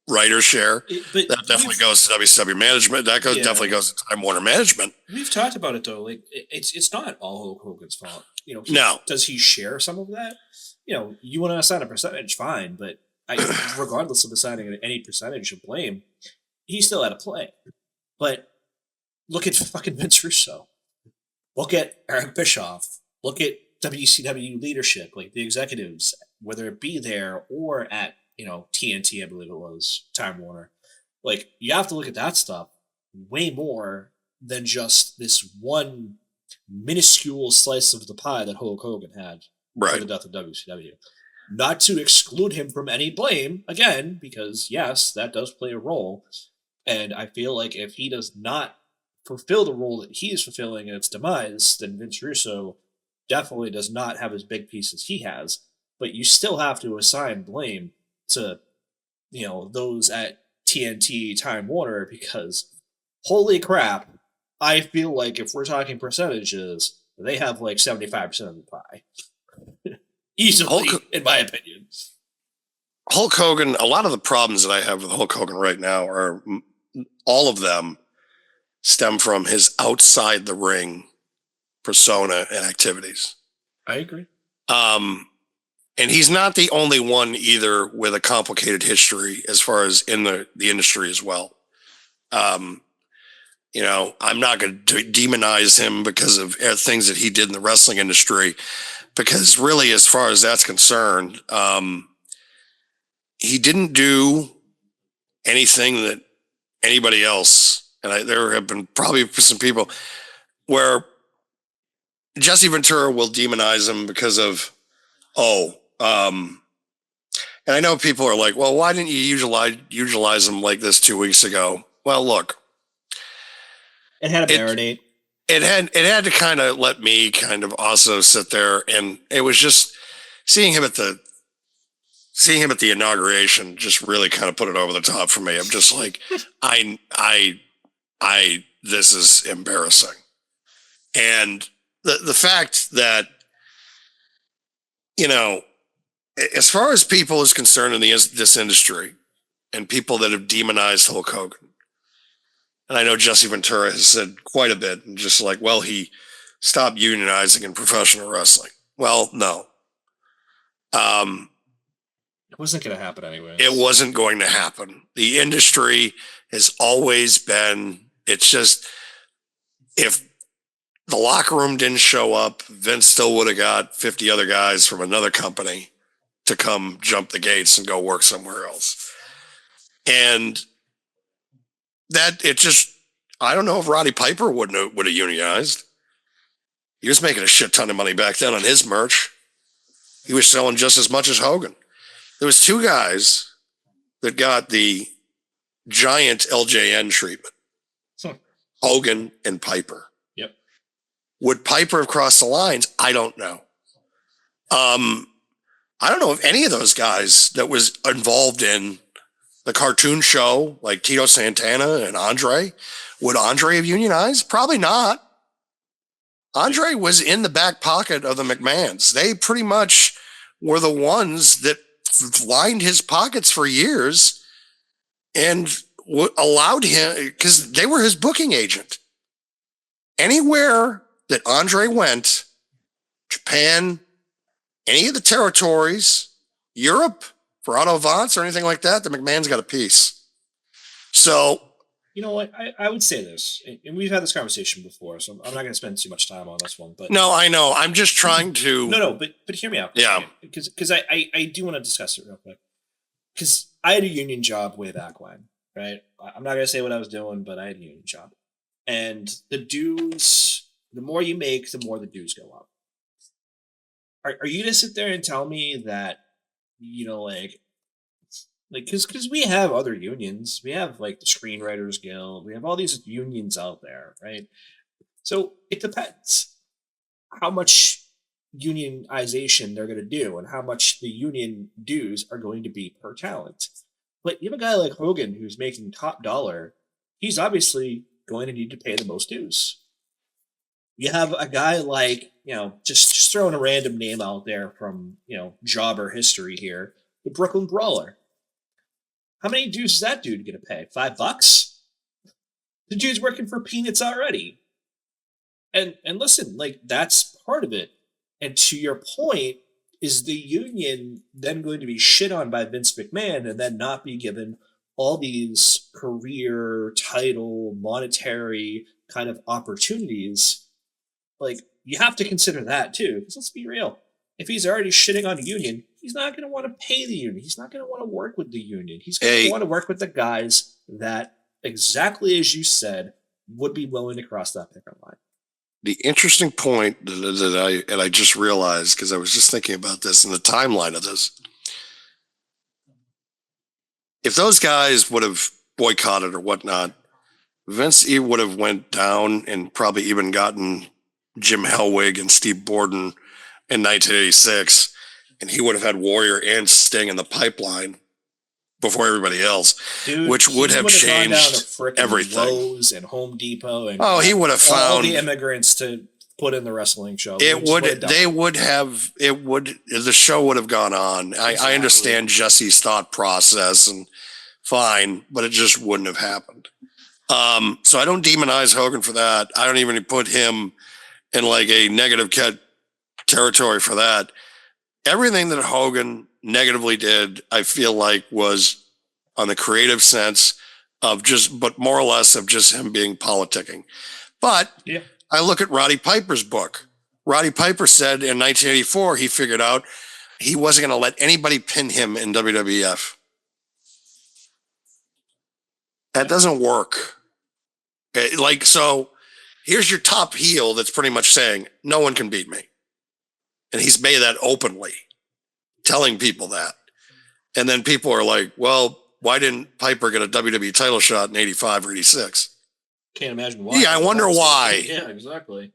writer share. That definitely goes to WCW management. That definitely goes to Time Warner management. We've talked about it though. Like it's not all Hulk Hogan's fault. No. Does he share some of that? You want to assign a percentage, fine, but regardless of assigning any percentage of blame, he still had to play. But look at fucking Vince Russo. Look at Eric Bischoff. Look at WCW leadership, like the executives, whether it be there or at, TNT, I believe it was, Time Warner. Like, you have to look at that stuff way more than just this one minuscule slice of the pie that Hulk Hogan had for the death of WCW. Not to exclude him from any blame, again, because, yes, that does play a role. And I feel like if he does not fulfill the role that he is fulfilling in its demise, then Vince Russo definitely does not have as big piece as he has. But you still have to assign blame to, those at TNT, Time Warner, because holy crap, I feel like if we're talking percentages, they have like 75% of the pie. Easily, in my opinion. Hulk Hogan, a lot of the problems that I have with Hulk Hogan right now are all of them stem from his outside the ring persona and activities. I agree. And he's not the only one either with a complicated history as far as in the industry as well. I'm not going to demonize him because of things that he did in the wrestling industry, because really, as far as that's concerned, he didn't do anything that anybody else. And there have been probably some people where Jesse Ventura will demonize him because of, and I know people are like, well, why didn't you utilize him like this 2 weeks ago? Well, look, it had to marinate. It had to kind of let me kind of also sit there, and it was just seeing him at the inauguration just really kind of put it over the top for me. I'm just like, this is embarrassing. And the fact that, as far as people is concerned in this industry and people that have demonized Hulk Hogan, and I know Jesse Ventura has said quite a bit, and just like, well, he stopped unionizing in professional wrestling. Well, no. It wasn't going to happen anyway. It wasn't going to happen. The industry has always been, it's just, if the locker room didn't show up, Vince still would have got 50 other guys from another company to come jump the gates and go work somewhere else. And that, it just, I don't know if Roddy Piper would have unionized. He was making a shit ton of money back then on his merch. He was selling just as much as Hogan. There was two guys that got the giant LJN treatment. Hmm. Hogan and Piper. Yep. Would Piper have crossed the lines? I don't know. I don't know if any of those guys that was involved in the cartoon show, like Tito Santana and Andre, would Andre have unionized? Probably not. Andre was in the back pocket of the McMahons. They pretty much were the ones that lined his pockets for years and allowed him, because they were his booking agent. Anywhere that Andre went, Japan, any of the territories, Europe, for Otto Vance or anything like that, the McMahon's got a piece. So, you know what? I would say this, and we've had this conversation before, so I'm not going to spend too much time on this one. But no, I know. I'm just trying to. No, but hear me out. Yeah. Because I do want to discuss it real quick. Because I had a union job way back when, right? I'm not going to say what I was doing, but I had a union job. And the dues, the more you make, the more the dues go up. Are you going to sit there and tell me that, you know, like, because we have other unions, we have like the Screenwriters Guild, we have all these unions out there, right? So it depends how much unionization they're going to do and how much the union dues are going to be per talent. But you have a guy like Hogan who's making top dollar, he's obviously going to need to pay the most dues. You have a guy like, you know, just throwing a random name out there from, you know, jobber history here, the Brooklyn Brawler. How many dues is that dude going to pay? $5? The dude's working for peanuts already. And listen, like, that's part of it. And to your point, is the union then going to be shit on by Vince McMahon and then not be given all these career, title, monetary kind of opportunities? Like, you have to consider that too. Because let's be real. If he's already shitting on a union, he's not going to want to pay the union. He's not going to want to work with the union. He's going to want to work with the guys that, exactly as you said, would be willing to cross that picket line. The interesting point that I just realized, because I was just thinking about this in the timeline of this. If those guys would have boycotted or whatnot, Vince would have went down and probably even gotten Jim Hellwig and Steve Borden in 1986, and he would have had Warrior and Sting in the pipeline before everybody else, dude, which would have changed everything. Lowe's and Home Depot and he would have found all the immigrants to put in the wrestling show. It would. They would have. It would. The show would have gone on. Exactly. I understand Jesse's thought process and fine, but it just wouldn't have happened. So I don't demonize Hogan for that. I don't even put him in like a negative territory for that. Everything that Hogan negatively did, I feel like, was on the creative sense of but more or less of just him being politicking. But yeah. I look at Roddy Piper's book. Roddy Piper said in 1984, he figured out he wasn't going to let anybody pin him in WWF. That doesn't work. So here's your top heel that's pretty much saying, no one can beat me. And he's made that openly, telling people that. And then people are like, well, why didn't Piper get a WWE title shot in 85 or 86? Can't imagine why. Yeah, I wonder why. Yeah, exactly.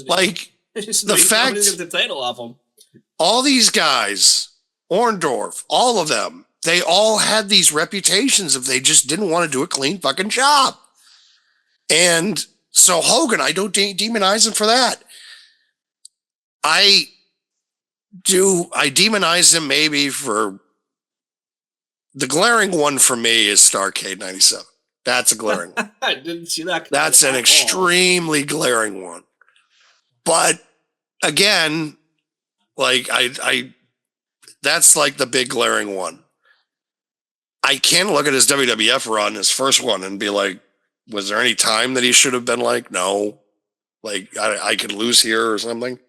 Like, the fact get the title off him. All these guys, Orndorff, all of them, they all had these reputations if they just didn't want to do a clean fucking job. And so Hogan, I don't demonize him for that. I demonize him maybe for the glaring one for me is Starrcade 97. That's a glaring one. I didn't see that. That's an extremely glaring one. But again, like I that's like the big glaring one. I can look at his WWF run, his first one, and be like, was there any time that he should have been like, no, like I could lose here or something?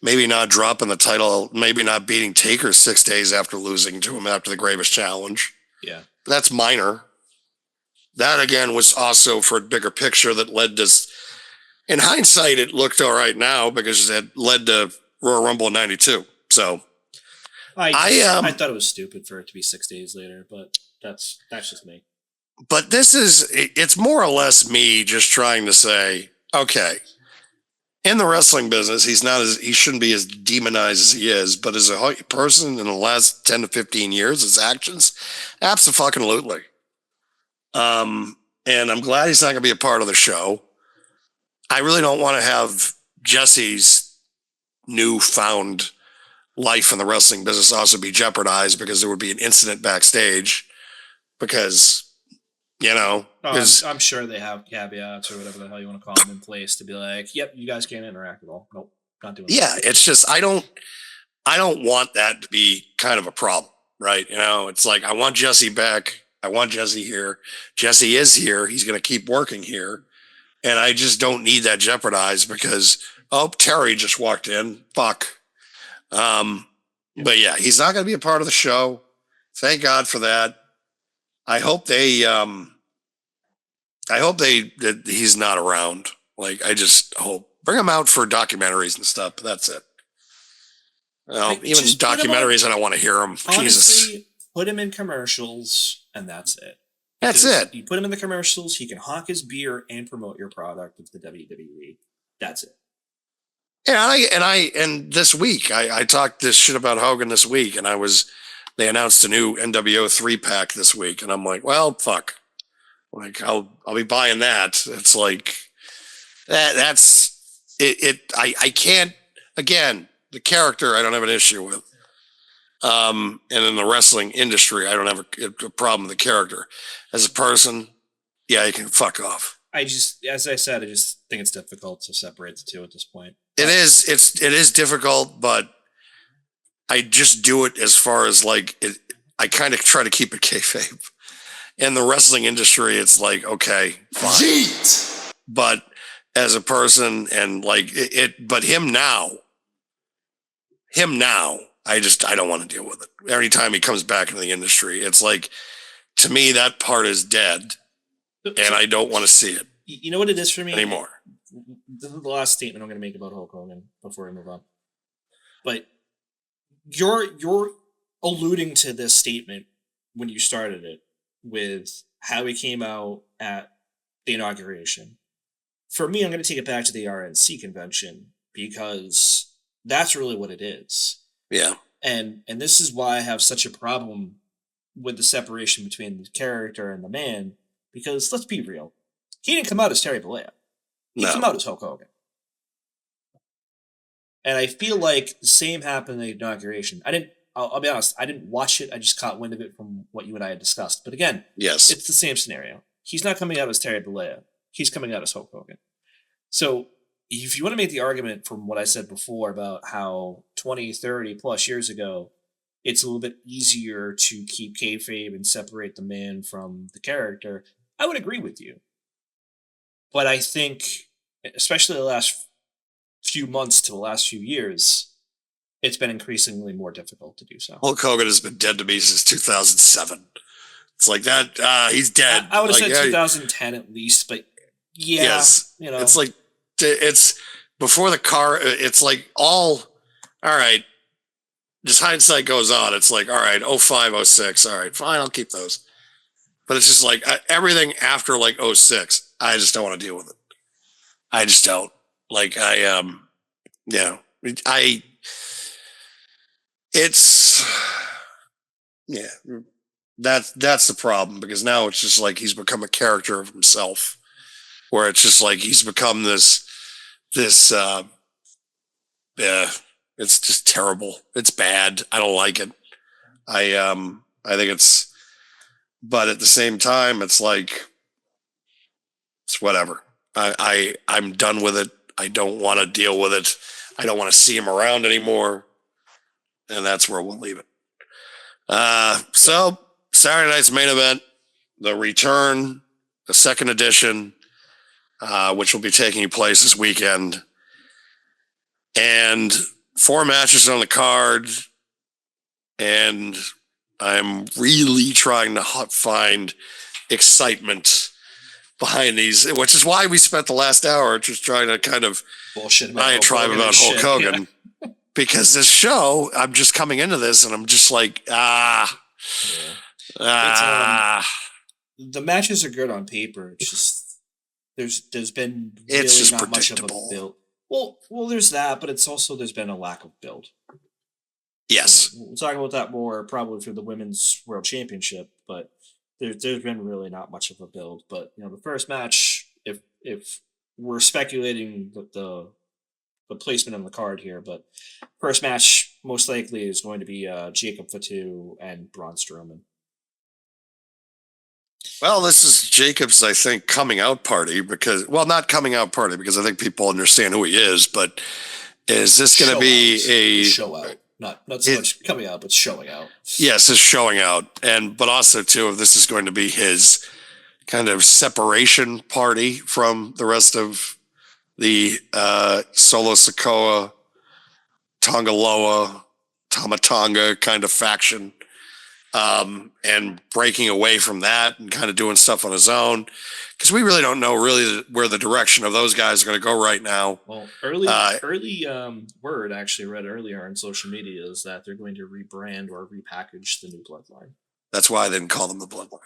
Maybe not dropping the title, maybe not beating Taker 6 days after losing to him after the Gravest Challenge. Yeah. That's minor. That, again, was also for a bigger picture that led to, in hindsight, it looked all right now because it led to Royal Rumble in 92. So, I thought it was stupid for it to be 6 days later, but that's just me. But it's more or less me just trying to say, okay, in the wrestling business, he shouldn't be as demonized as he is, but as a person in the last 10 to 15 years, his actions, absolutely. And I'm glad he's not going to be a part of the show. I really don't want to have Jesse's newfound life in the wrestling business also be jeopardized because there would be an incident backstage because, I'm sure they have caveats or whatever the hell you want to call them in place to be like, yep, you guys can't interact at all. Nope, not doing yeah, it's just, I don't want that to be kind of a problem, right? It's like, I want Jesse back. I want Jesse here. Jesse is here. He's going to keep working here. And I just don't need that jeopardized because, Terry just walked in. Fuck. But yeah, he's not going to be a part of the show. Thank God for that. I hope that he's not around. Like, I just hope bring him out for documentaries and stuff. But that's it. Even documentaries, I don't want to hear them. Honestly, Jesus. Put him in commercials, and that's it. That's it. You put him in the commercials, he can hawk his beer and promote your product with the WWE. That's it. Yeah, and this week I talked this shit about Hogan this week, and they announced a new NWO 3-pack this week, and I'm like, well, fuck. Like, I'll be buying that. It's like that's it. I can't, again, the character I don't have an issue with. And in the wrestling industry, I don't have a problem with the character. As a person, yeah, you can fuck off. As I said, I just think it's difficult to separate the two at this point. It is difficult, but I just do it as far as like it. I kind of try to keep it kayfabe. In the wrestling industry, it's like, okay, fine. Jeez. But as a person and like but him now, I don't want to deal with it. Every time he comes back into the industry, it's like, to me, that part is dead and I don't want to see it. You know what it is for me? Anymore. This is the last statement I'm going to make about Hulk Hogan before we move on. But you're alluding to this statement when you started it with how he came out at the inauguration. For me, I'm going to take it back to the RNC convention because that's really what it is. Yeah. And this is why I have such a problem with the separation between the character and the man, because let's be real. He didn't come out as Terry Bollea. He came out as Hulk Hogan. And I feel like the same happened in the inauguration. I'll be honest, I didn't watch it. I just caught wind of it from what you and I had discussed. But again, yes, it's the same scenario. He's not coming out as Terry Bollea. He's coming out as Hulk Hogan. So if you want to make the argument from what I said before about how 20, 30 plus years ago, it's a little bit easier to keep kayfabe and separate the man from the character, I would agree with you. But I think, especially the last few months to the last few years, it's been increasingly more difficult to do so. Hulk Hogan has been dead to me since 2007. It's like that. He's dead. I would have said 2010 at least, but yeah, yes, it's like it's before the car. It's like all right. Just hindsight goes on. It's like, all right, 05, 06. All right, fine, I'll keep those. But it's just like everything after like 06, I just don't want to deal with it. I just don't. Like that's the problem, because now it's just like he's become a character of himself, where it's just like he's become this it's just terrible. It's bad. I don't like it. I think it's, but at the same time, it's like, it's whatever. I'm done with it. I don't want to deal with it. I don't want to see him around anymore. And that's where we'll leave it. So Saturday night's main event, the return, the second edition, which will be taking place this weekend. And 4 matches on the card. And I'm really trying to find excitement behind these, which is why we spent the last hour just trying to kind of bullshit diatribe about Hulk Hogan. Yeah. because this show, I'm just coming into this and I'm just like, Yeah. ah. The matches are good on paper. It's just there's been really It's just not much of a predictable. build. Well, there's that, but it's also there's been a lack of build. Yes. We'll talk about that more probably for the women's world championship, but there's been really not much of a build. But the first match, if we're speculating the placement on the card here, but first match most likely is going to be Jacob Fatu and Braun Strowman. Well, this is Jacob's, I think, coming out party because, well, not coming out party because I think people understand who he is, but is this going to be a show out? Not so much coming out, but showing out. Yes, it's showing out, but also too, if this is going to be his kind of separation party from the rest of the Solo Sikoa, Tongaloa, Tamatanga kind of faction, and breaking away from that and kind of doing stuff on his own, because we really don't know where the direction of those guys are going to go right now. Well, early word actually read earlier on social media is that they're going to rebrand or repackage the new Bloodline. That's why I didn't call them the Bloodline.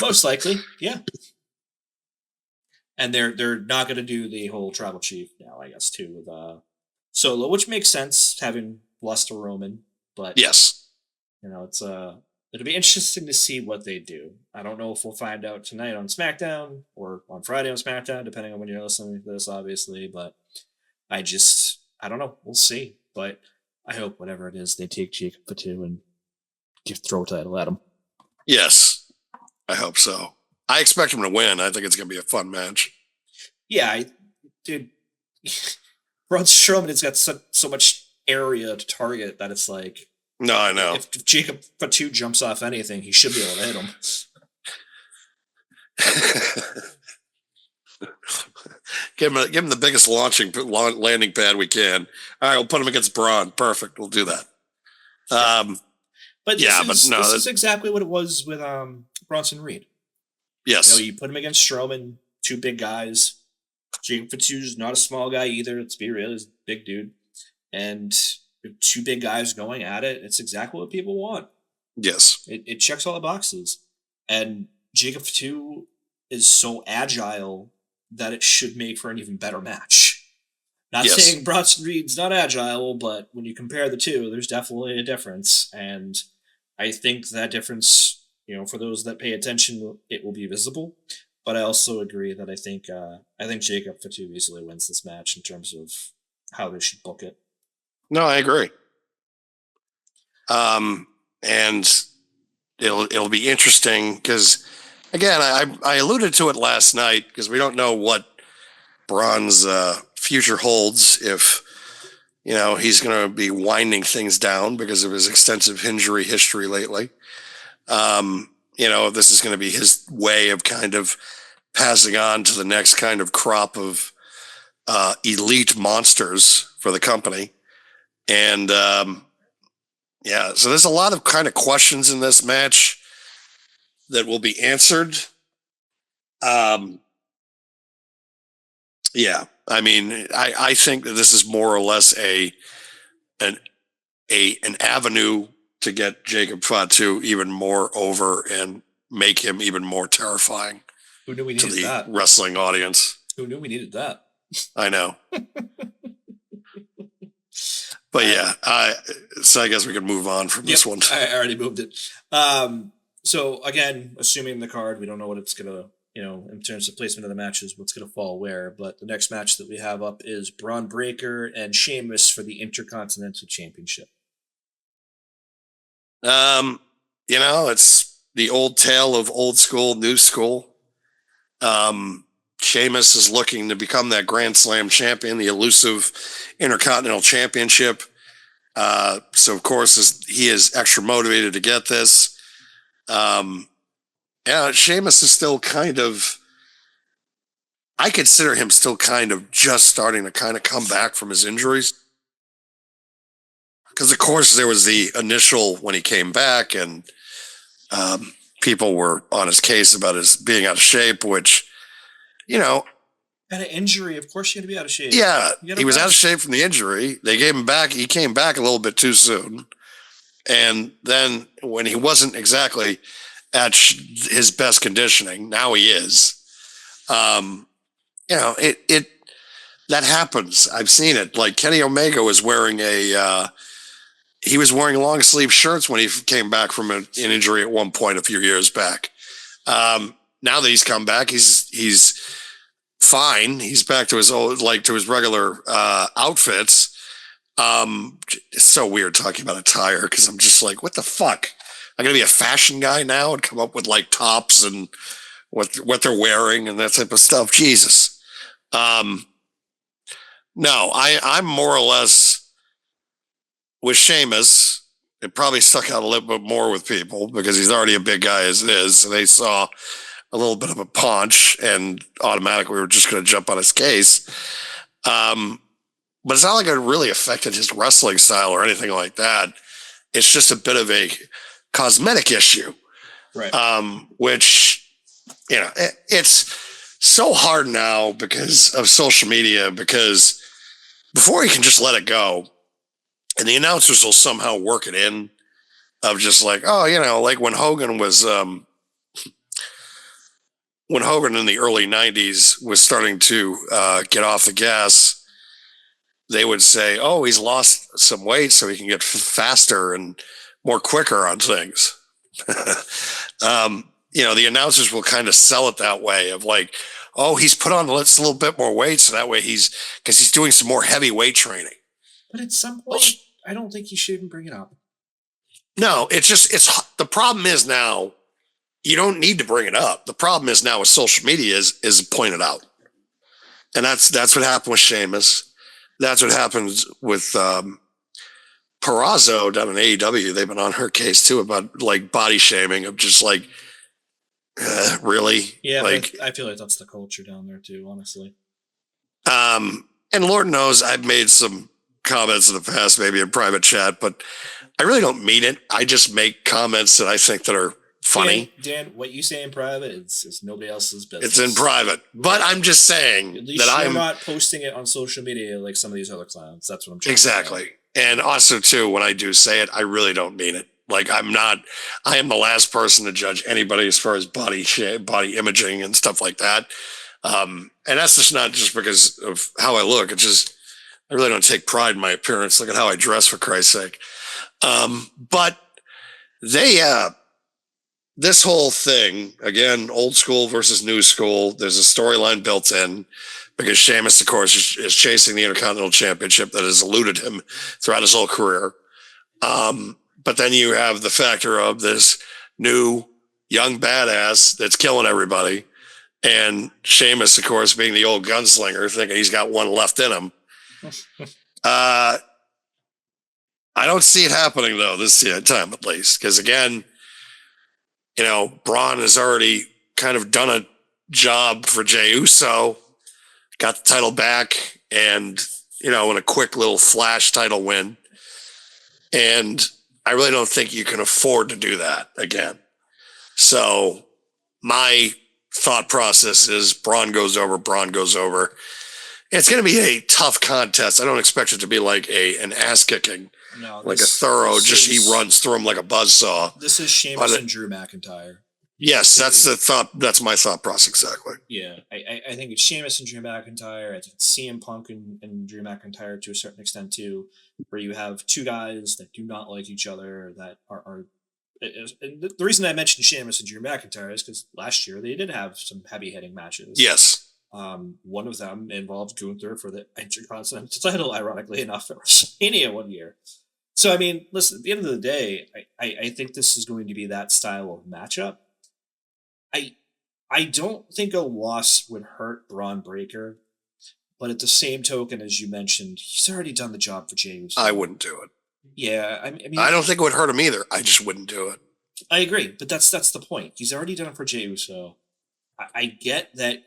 Most likely, yeah. And they're not going to do the whole tribal chief now, I guess, too, with Solo, which makes sense having lost to Roman, but yes, it's it'll be interesting to see what they do. I don't know if we'll find out tonight on SmackDown or on Friday on SmackDown, depending on when you're listening to this, obviously. But I don't know. We'll see. But I hope whatever it is, they take Jacob Fatu and throw a title at him. Yes, I hope so. I expect him to win. I think it's going to be a fun match. Yeah, dude. Braun Strowman has got so much area to target that it's like. No, I know. If Jacob Fatu jumps off anything, he should be able to hit him. Give him the biggest landing pad we can. All right, we'll put him against Braun. Perfect. We'll do that. This is exactly what it was with Bronson Reed. Yes. You put him against Strowman, two big guys. Jacob Fatu's not a small guy either. Let's be real, he's a big dude. And two big guys going at it. It's exactly what people want. Yes. It checks all the boxes. And Jacob Fatu is so agile that it should make for an even better match. Not saying Bronson Reed's not agile, but when you compare the two, there's definitely a difference. And I think that difference, for those that pay attention, it will be visible. But I also agree that I think Jacob Fatu easily wins this match in terms of how they should book it. No, I agree. And it'll be interesting because, again, I alluded to it last night because we don't know what Braun's future holds if, he's going to be winding things down because of his extensive injury history lately. If this is going to be his way of kind of passing on to the next kind of crop of elite monsters for the company. And so there's a lot of kind of questions in this match that will be answered. I think that this is more or less an avenue to get Jacob Fatu even more over and make him even more terrifying. Who knew we needed that? Wrestling audience. Who knew we needed that? I know. But so I guess we can move on from this one. I already moved it. So again, assuming the card, we don't know what it's gonna, in terms of placement of the matches, what's gonna fall where. But the next match that we have up is Braun Breaker and Sheamus for the Intercontinental Championship. It's the old tale of old school, new school. Sheamus is looking to become that Grand Slam champion, the elusive Intercontinental Championship. So, of course, he is extra motivated to get this. Sheamus is still kind of, I consider him still kind of just starting to kind of come back from his injuries. Because, of course, there was the initial when he came back and people were on his case about his being out of shape, which, Had an injury, of course you're gonna be out of shape. Yeah, You gotta he was out of rest. shape from the injury. They gave him back. He came back a little bit too soon. And then when he wasn't exactly at his best conditioning, now he is. It that happens. I've seen it. Like Kenny Omega was wearing he was wearing long sleeve shirts when he came back from an injury at one point a few years back. Now that he's come back, he's fine. He's back to his old, like to his regular outfits. It's so weird talking about attire because I'm just like, what the fuck? I'm gonna be a fashion guy now and come up with like tops and what they're wearing and that type of stuff. Jesus. No, I'm more or less with Sheamus. It probably stuck out a little bit more with people because he's already a big guy as it is. So they saw a little bit of a punch and automatically we were just going to jump on his case. But it's not like it really affected his wrestling style or anything like that. It's just a bit of a cosmetic issue, Right. which, it's so hard now because of social media, because before you can just let it go and the announcers will somehow work it in of just like, oh, like when Hogan was, when Hogan in the early 90s was starting to get off the gas, they would say, oh, he's lost some weight so he can get faster and more quicker on things. The announcers will kind of sell it that way of like, oh, he's put on a little bit more weight. So that way because he's doing some more heavy weight training. But at some point, I don't think you should even bring it up. No, it's the problem is now you don't need to bring it up. The problem is now with social media is pointed out. And that's what happened with Sheamus. That's what happens with Purrazzo down in AEW. They've been on her case too about like body shaming of just like, really? Yeah, like, but I feel like that's the culture down there too, honestly. And Lord knows I've made some comments in the past, maybe in private chat, but I really don't mean it. I just make comments that I think that are funny. Dan, what you say in private is nobody else's business. It's in private, but I'm just saying at least that you're I'm not posting it on social media like some of these other clowns. That's what I'm trying exactly. to say. And also too, when I do say it, I really don't mean it. Like I am the last person to judge anybody as far as body imaging and stuff like that. And that's just not just because of how I look. It's just, I really don't take pride in my appearance. Look at how I dress, for Christ's sake. But this whole thing, again, old school versus new school, there's a storyline built in because Sheamus, of course, is chasing the Intercontinental Championship that has eluded him throughout his whole career. But then you have the factor of this new young badass that's killing everybody. And Sheamus, of course, being the old gunslinger, thinking he's got one left in him. I don't see it happening, though, this time at least. Because, again, Braun has already kind of done a job for Jey Uso, got the title back, and, in a quick little flash title win. And I really don't think you can afford to do that again. So my thought process is Braun goes over. It's going to be a tough contest. I don't expect it to be like an ass kicking, like a thorough, he runs through him like a buzzsaw. This is Sheamus and Drew McIntyre. Yes, that's the thought. That's my thought process exactly. Yeah, I think it's Sheamus and Drew McIntyre. I think it's CM Punk and Drew McIntyre to a certain extent too, where you have two guys that do not like each other that are and the reason I mentioned Sheamus and Drew McIntyre is because last year they did have some heavy hitting matches. Yes. One of them involved Gunther for the Intercontinental title, ironically enough, at WrestleMania one year. So, I mean, listen, at the end of the day, I think this is going to be that style of matchup. I don't think a loss would hurt Braun Breaker, but at the same token, as you mentioned, he's already done the job for Jey Uso. I wouldn't do it. Yeah, I mean, I don't think it would hurt him either. I just wouldn't do it. I agree, but that's the point. He's already done it for Jey Uso. I get that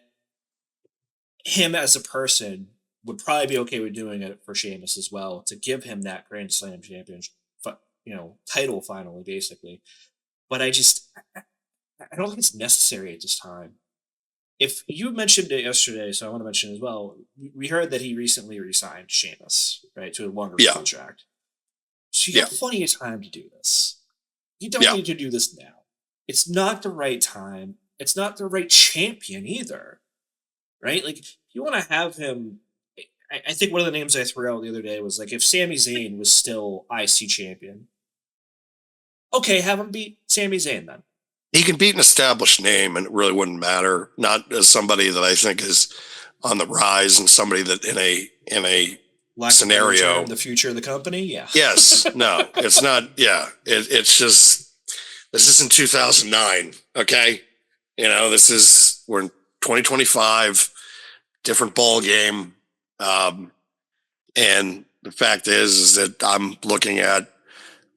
him as a person would probably be okay with doing it for Sheamus as well, to give him that Grand Slam championship, title finally, basically. But I don't think it's necessary at this time. if you mentioned it yesterday, so I want to mention as well. We heard that he recently re-signed Sheamus, right, to a longer Yeah. contract. So you Yeah. have plenty of time to do this. You don't Yeah. need to do this now. It's not the right time. It's not the right champion either, right? Like, if you want to have him. I think one of the names I threw out the other day was like, if Sami Zayn was still IC champion, okay, have him beat Sami Zayn then. He can beat an established name, and it really wouldn't matter. Not as somebody that I think is on the rise, and somebody that in a Lack scenario, the future of the company, yeah. Yes, no, it's not. Yeah, it's just this isn't 2009. Okay, we're in 2025, different ball game, and the fact is that I'm looking at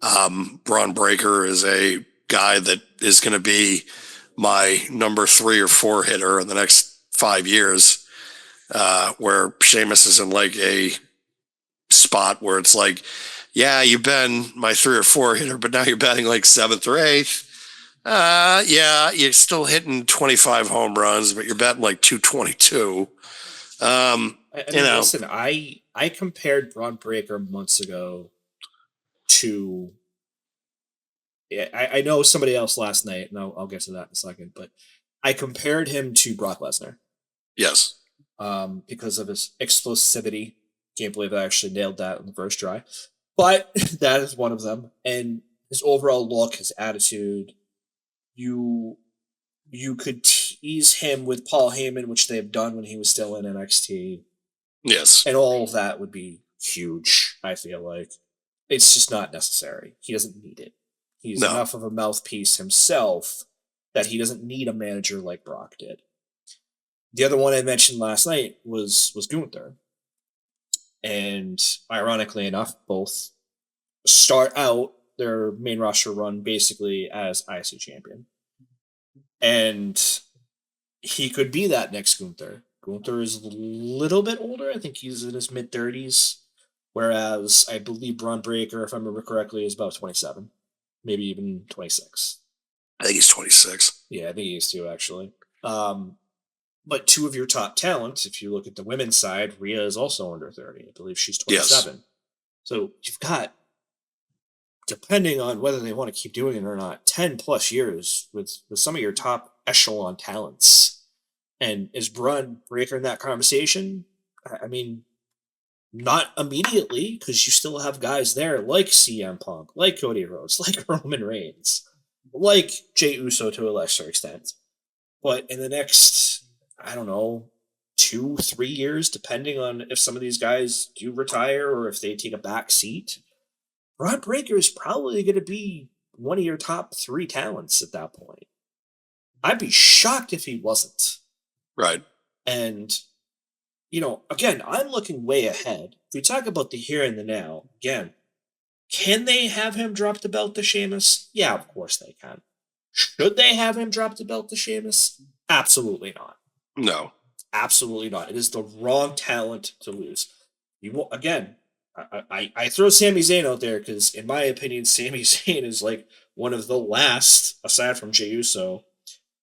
Braun Breaker as a guy that is going to be my number 3 or 4 hitter in the next 5 years, where Sheamus is in like a spot where it's like, yeah, you've been my 3 or 4 hitter, but now you're batting like 7th or 8th. Yeah, you're still hitting 25 home runs, but you're batting like 222. Listen, I compared Braun Breaker months ago to. Yeah, I know somebody else last night, and I'll get to that in a second, but I compared him to Brock Lesnar. Yes. Because of his explosivity. Can't believe I actually nailed that in the first try. But that is one of them. And his overall look, his attitude, you could tease him with Paul Heyman, which they have done when he was still in NXT. Yes. And all of that would be huge, I feel like. It's just not necessary. He doesn't need it. He's enough of a mouthpiece himself that he doesn't need a manager like Brock did. The other one I mentioned last night was Gunther. And ironically enough, both start out their main roster run basically as IC champion. And he could be that next Gunther. Gunther is a little bit older. I think he's in his mid-30s. Whereas I believe Braun Breaker, if I remember correctly, is about 27. Maybe even 26. I think he's 26. Yeah, I think he is too, actually. But 2 of your top talents, if you look at the women's side, Rhea is also under 30. I believe she's 27. Yes. So you've got, depending on whether they want to keep doing it or not, 10 plus years with some of your top echelon talents. And is Braun Breaker in that conversation? I mean, not immediately, because you still have guys there like CM Punk, like Cody Rhodes, like Roman Reigns, like Jey Uso to a lesser extent. But in the next, I don't know, 2-3 years, depending on if some of these guys do retire or if they take a back seat, Braun Breaker is probably going to be one of your top 3 talents at that point. I'd be shocked if he wasn't. Right. And, again, I'm looking way ahead. If we talk about the here and the now, again, can they have him drop the belt to Sheamus? Yeah, of course they can. Should they have him drop the belt to Sheamus? Absolutely not. No. Absolutely not. It is the wrong talent to lose. Again, I throw Sami Zayn out there because, in my opinion, Sami Zayn is like one of the last, aside from Jey Uso,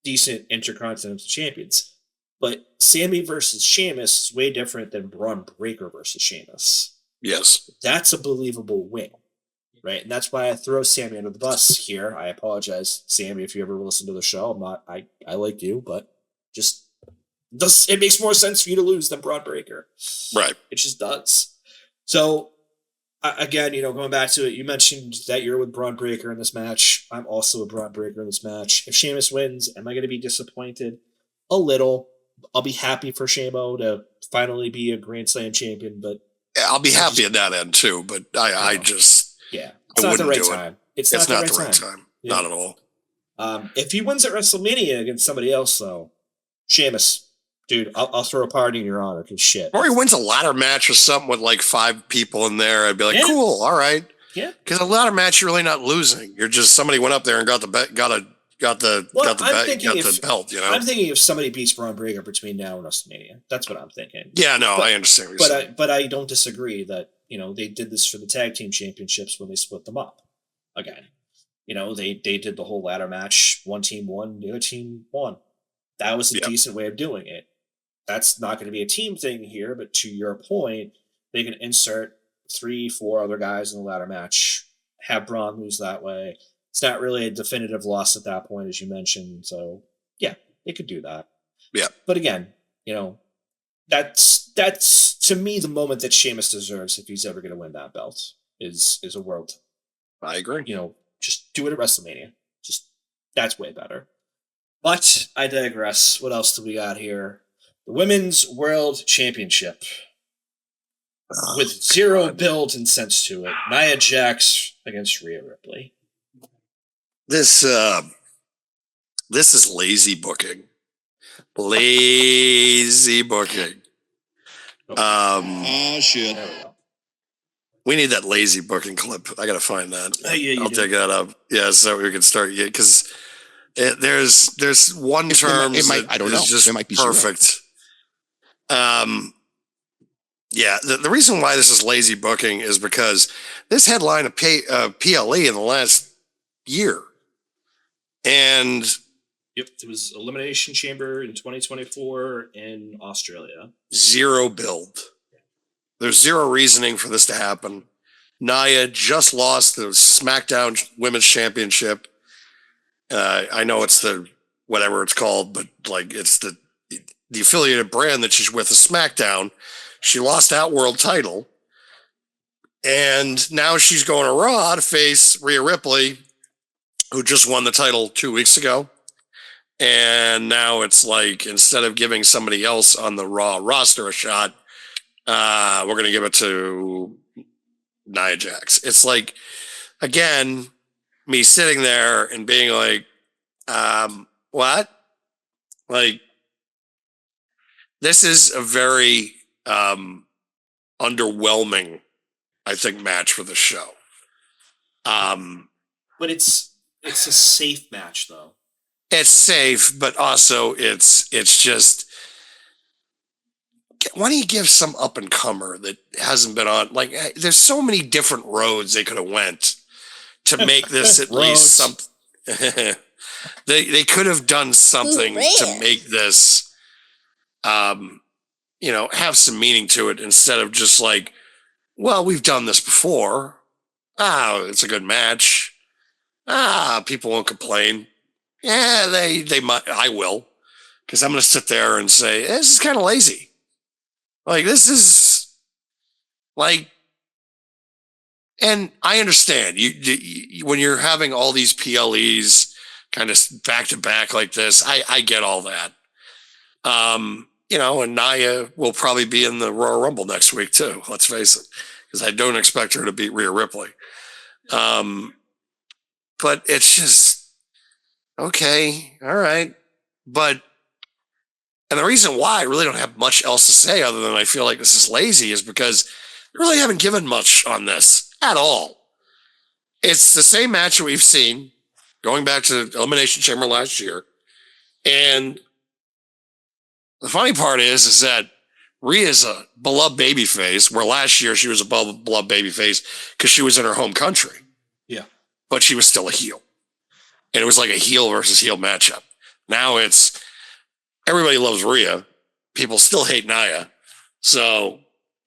decent Intercontinental champions. But Sami versus Sheamus is way different than Braun Breaker versus Sheamus. Yes. That's a believable win. Right? And that's why I throw Sami under the bus here. I apologize, Sami, if you ever listen to the show. I like you, but just it makes more sense for you to lose than Braun Breaker. Right. It just does. So, again, going back to it, you mentioned that you're with Braun Breaker in this match. I'm also a Braun Breaker in this match. If Sheamus wins, am I going to be disappointed? A little. I'll be happy for Shamo to finally be a Grand Slam champion, but I'll be happy at that end too. But I just it's not the right time. It's not the right time. Yeah. Not at all. If he wins at WrestleMania against somebody else, though, Sheamus, dude, I'll throw a party in your honor because shit. Or he wins a ladder match or something with like 5 people in there. I'd be like, cool, all right. Yeah. Because a ladder match, you're really not losing. You're just somebody went up there and got the belt. I'm thinking if somebody beats Braun Breaker between now and WrestleMania, that's what I'm thinking. Yeah, no, I understand what you're saying. But I don't disagree that they did this for the tag team championships when they split them up. Again, they did the whole ladder match. One team won, the other team won. That was a Yep. decent way of doing it. That's not going to be a team thing here, but to your point, they can insert 3, 4 other guys in the ladder match, have Braun lose that way. It's not really a definitive loss at that point, as you mentioned. So yeah, they could do that. Yeah. But again, that's to me the moment that Sheamus deserves if he's ever going to win that belt is a world. I agree. Just do it at WrestleMania. Just that's way better. But I digress. What else do we got here? The Women's World Championship with zero build and sense to it. Nia Jax against Rhea Ripley. This is lazy booking. Lazy booking. Oh, shit. There we go. We need that lazy booking clip. I gotta find that. Yeah, you I'll do. dig that up. Yeah, so we can start. Yeah, because there's one term that I don't know. is just It might be zero. perfect. Yeah, the reason why this is lazy booking is because this headline of PLE in the last year, and Yep, it was Elimination Chamber in 2024 in Australia. zero build. There's zero reasoning for this to happen. Nia just lost the SmackDown Women's Championship. I know it's the whatever it's called, but like it's the affiliated brand that she's with, the SmackDown. She lost that world title, and now she's going to Raw to face Rhea Ripley, who just won the title 2 weeks ago. And now it's like, instead of giving somebody else on the Raw roster a shot, we're going to give it to Nia Jax. It's like, again, me sitting there and being like, what? Like, this is a very underwhelming, I think, match for the show. But it's a safe match though. It's safe, but also it's just, why don't you give some up and comer that hasn't been on? Like, there's so many different roads they could have went to make this at least something. They could have done something to make this, have some meaning to it instead of just like, well, we've done this before. It's a good match. People won't complain. Yeah, they might. I will, because I'm going to sit there and say this is kind of lazy. Like, this is like, and I understand you when you're having all these PLEs kind of back to back like this. I get all that. And Nia will probably be in the Royal Rumble next week too. Let's face it, because I don't expect her to beat Rhea Ripley. But it's just okay, all right. But and the reason why I really don't have much else to say other than I feel like this is lazy is because we really haven't given much on this at all. It's the same match that we've seen going back to Elimination Chamber last year. And the funny part is that Rhea's a beloved babyface, where last year she was a beloved babyface because she was in her home country. Yeah. But she was still a heel. And it was like a heel versus heel matchup. Now it's everybody loves Rhea. People still hate Nia. So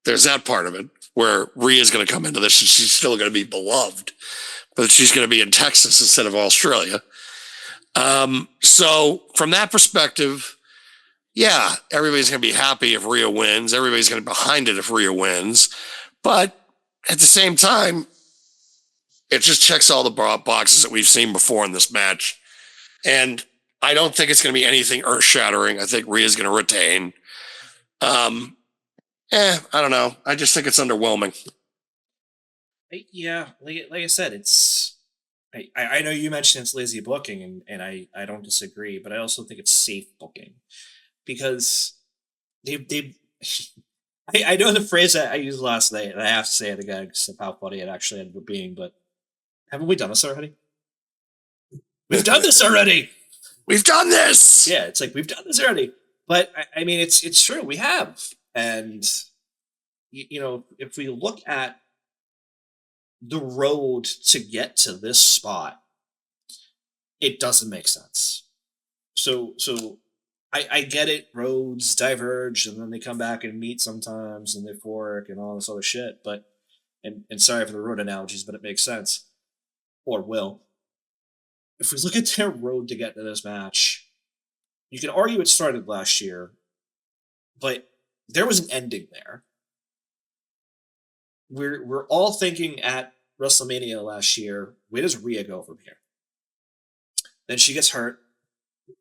there's that part of it where Rhea's going to come into this and she's still going to be beloved, but she's going to be in Texas instead of Australia. So from that perspective, yeah, everybody's going to be happy if Rhea wins. Everybody's going to be behind it if Rhea wins. But at the same time, it just checks all the boxes that we've seen before in this match. And I don't think it's going to be anything earth-shattering. I think Rhea's going to retain. I don't know. I just think it's underwhelming. Yeah, like I said, it's. I know you mentioned it's lazy booking, and I don't disagree, but I also think it's safe booking because they I know the phrase I used last night, and I have to say it again because of how funny it actually ended up being. But haven't we done this already? We've done this already. We've done this. Yeah, it's like we've done this already. But I mean, it's true. We have, and if we look at the road to get to this spot, it doesn't make sense. So I get it. Roads diverge, and then they come back and meet sometimes, and they fork and all this other shit. But and sorry for the road analogies, but it makes sense, or will. If we look at their road to get to this match, you can argue it started last year, but there was an ending there. We're all thinking at WrestleMania last year, where does Rhea go from here? Then she gets hurt.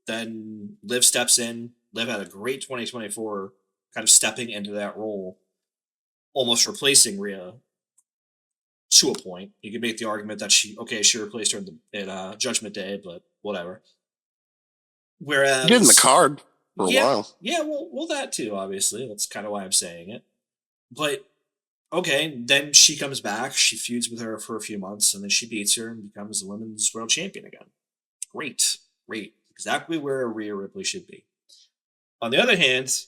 Then Liv steps in. Liv had a great 2024, kind of stepping into that role, almost replacing Rhea to a point. You could make the argument that she replaced her in Judgment Day, but whatever. Whereas Getting the card for a while. Yeah, well, that too. Obviously, that's kind of why I'm saying it. But okay, then she comes back. She feuds with her for a few months, and then she beats her and becomes the women's world champion again. Great. Exactly where Rhea Ripley should be. On the other hand,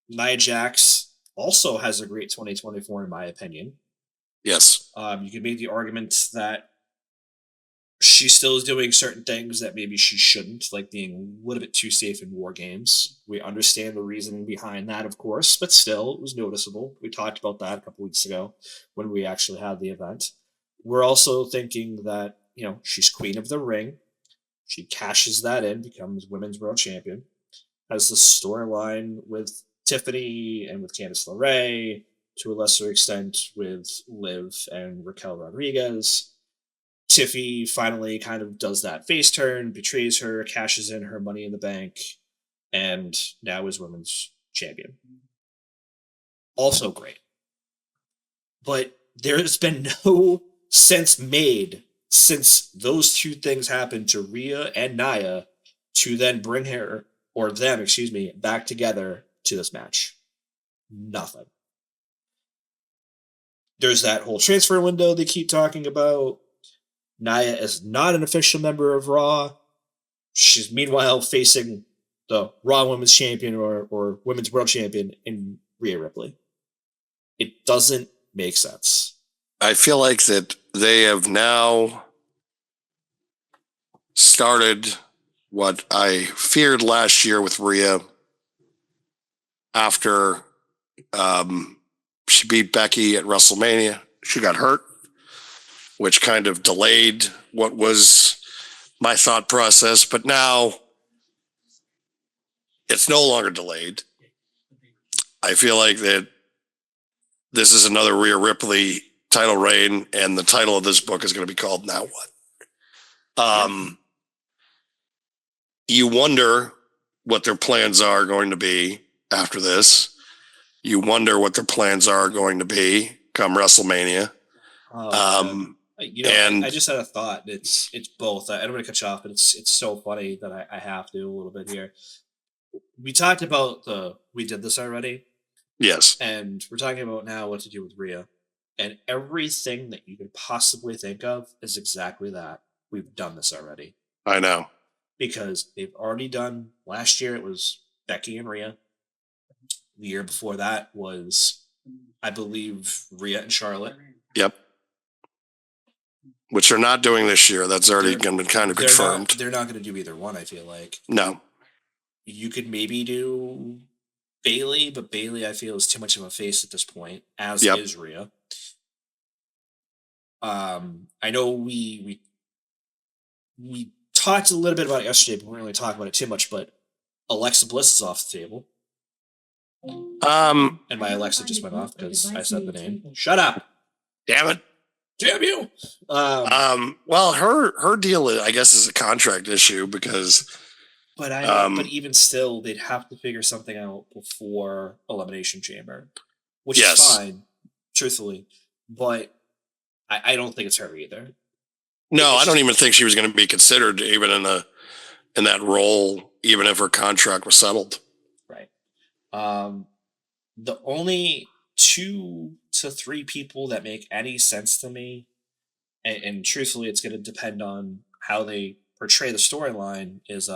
Nia Jax also has a great 2024, in my opinion. Yes. You can make the argument that she still is doing certain things that maybe she shouldn't, like being a little bit too safe in war games. We understand the reasoning behind that, of course, but still, it was noticeable. We talked about that a couple weeks ago when we actually had the event. We're also thinking that, she's queen of the ring. She cashes that in, becomes women's world champion. Has the storyline with Tiffany and with Candice LeRae, to a lesser extent with Liv and Raquel Rodriguez. Tiffy finally kind of does that face turn, betrays her, cashes in her Money in the Bank, and now is women's champion. Also great. But there has been no sense made since those two things happened to Rhea and Nia to then bring her, or them, back together to this match. Nothing. There's that whole transfer window they keep talking about. Nia is not an official member of Raw. She's meanwhile facing the Raw Women's Champion or Women's World Champion in Rhea Ripley. It doesn't make sense. I feel like that they have now started what I feared last year with Rhea after she beat Becky at WrestleMania. She got hurt, which kind of delayed what was my thought process. But now it's no longer delayed. I feel like that this is another Rhea Ripley title reign, and the title of this book is going to be called Now What? You wonder what their plans are going to be after this. You wonder what their plans are going to be come WrestleMania. I just had a thought. It's both. I don't want to cut you off, but it's so funny that I have to a little bit here. We talked about we did this already. Yes. And we're talking about now what to do with Rhea. And everything that you could possibly think of is exactly that. We've done this already. I know. Because they've already done, last year it was Becky and Rhea. The year before that was, I believe, Rhea and Charlotte. Yep. Which they're not doing this year. That's already been kind of confirmed. They're not going to do either one, I feel like. No. You could maybe do Bayley, but Bayley, I feel, is too much of a face at this point, as is Rhea. I know we talked a little bit about it yesterday, but we didn't really talk about it too much, but Alexa Bliss is off the table. And my Alexa just went off because I said the name. Shut up. Damn it. Damn you. Well, her deal, I guess, is a contract issue because... But but even still, they'd have to figure something out before Elimination Chamber, which is fine, truthfully. But I don't think it's her either. No, I don't even think she was going to be considered even in that role, even if her contract was settled. Right. The only 2 to 3 people that make any sense to me, and truthfully, it's going to depend on how they portray the storyline, is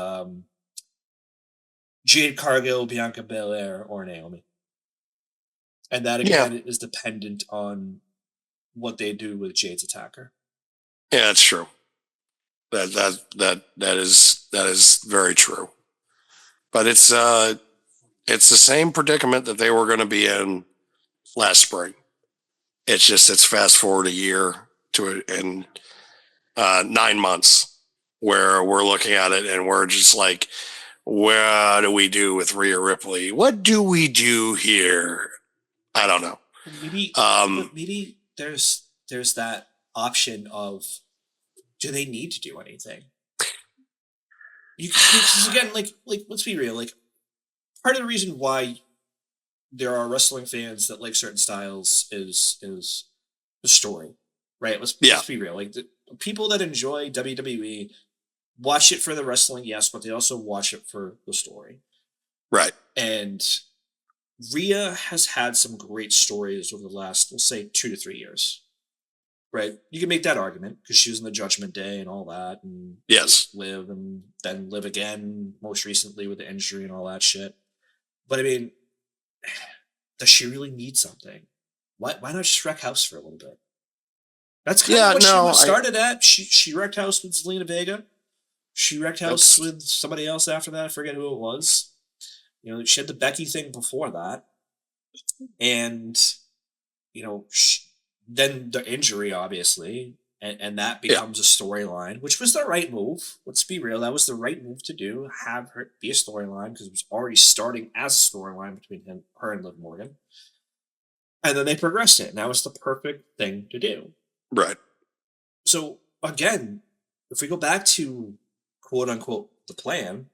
Jade Cargill, Bianca Belair, or Naomi. And that, again, is dependent on what they do with Jade's attacker. Yeah, that's true. That is very true. But it's the same predicament that they were going to be in last spring. It's fast forward a year to in 9 months where we're looking at it and we're just like, what do we do with Rhea Ripley? What do we do here? I don't know. Maybe there's that option of, do they need to do anything? Because again, like let's be real. Like, part of the reason why there are wrestling fans that like certain styles is the story, right? Let's be real. Like, the people that enjoy WWE watch it for the wrestling, yes, but they also watch it for the story, right? And Rhea has had some great stories over the last, we'll say, 2 to 3 years. Right, you can make that argument because she was in the Judgment Day and all that, and yes, live and then live again. Most recently with the injury and all that shit. But I mean, does she really need something? Why not just wreck house for a little bit? That's kind of what she started at. She wrecked house with Zelina Vega. She wrecked house with somebody else after that. I forget who it was. You know, she had the Becky thing before that, and you know. Then the injury, obviously, and that becomes a storyline, which was the right move. Let's be real. That was the right move to do. Have her be a storyline because it was already starting as a storyline between her and Liv Morgan. And then they progressed it. And that was the perfect thing to do. Right. So, again, if we go back to quote unquote the plan,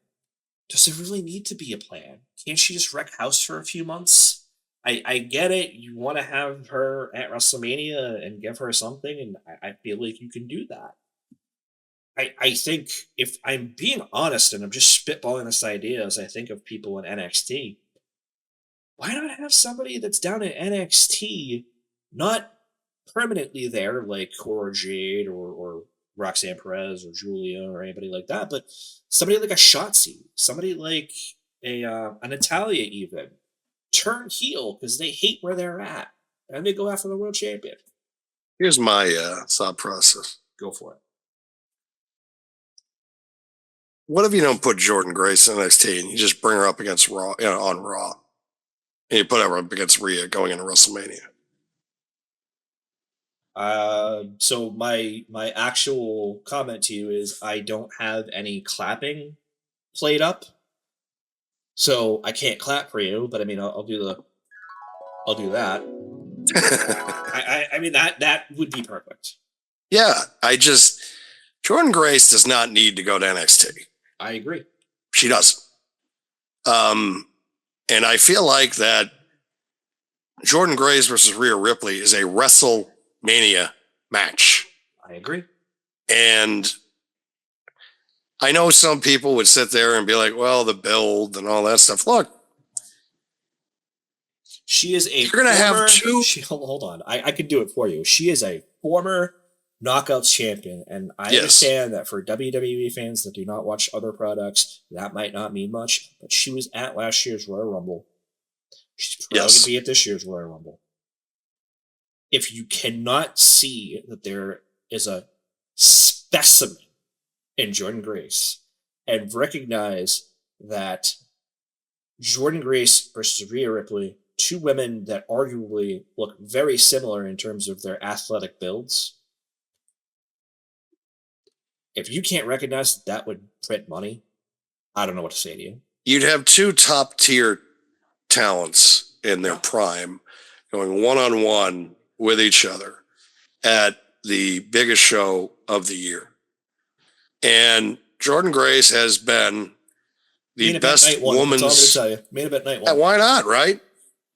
does there really need to be a plan? Can't she just wreck house for a few months? I get it. You want to have her at WrestleMania and give her something, and I feel like you can do that. I think, if I'm being honest and I'm just spitballing this idea as I think of people in NXT, why not have somebody that's down in NXT, not permanently there like Cora Jade or Roxanne Perez or Julia or anybody like that, but somebody like a Shotzi, somebody like a Natalia even. Turn heel because they hate where they're at, and they go after the world champion. Here's my thought process. Go for it. What if you don't put Jordan Grace in NXT and you just bring her up against Raw, on Raw, and you put her up against Rhea going into WrestleMania? So my actual comment to you is I don't have any clapping played up. So I can't clap for you, but I mean, I'll do that. I mean, that would be perfect. Yeah, Jordan Grace does not need to go to NXT. I agree. She doesn't. And I feel like that Jordan Grace versus Rhea Ripley is a WrestleMania match. I agree. And I know some people would sit there and be like, well, the build and all that stuff. Look, she is a. You're going to have two. Hold on. I could do it for you. She is a former Knockouts champion. And I understand that for WWE fans that do not watch other products, that might not mean much. But she was at last year's Royal Rumble. She's probably going to be at this year's Royal Rumble. If you cannot see that there is a specimen in Jordan Grace and recognize that Jordan Grace versus Rhea Ripley, two women that arguably look very similar in terms of their athletic builds. If you can't recognize that would print money, I don't know what to say to you. You'd have two top tier talents in their prime going one-on-one with each other at the biggest show of the year. And Jordan Grace has been the best woman's. That's all I'm going to tell you. Main event night one. Why not, right?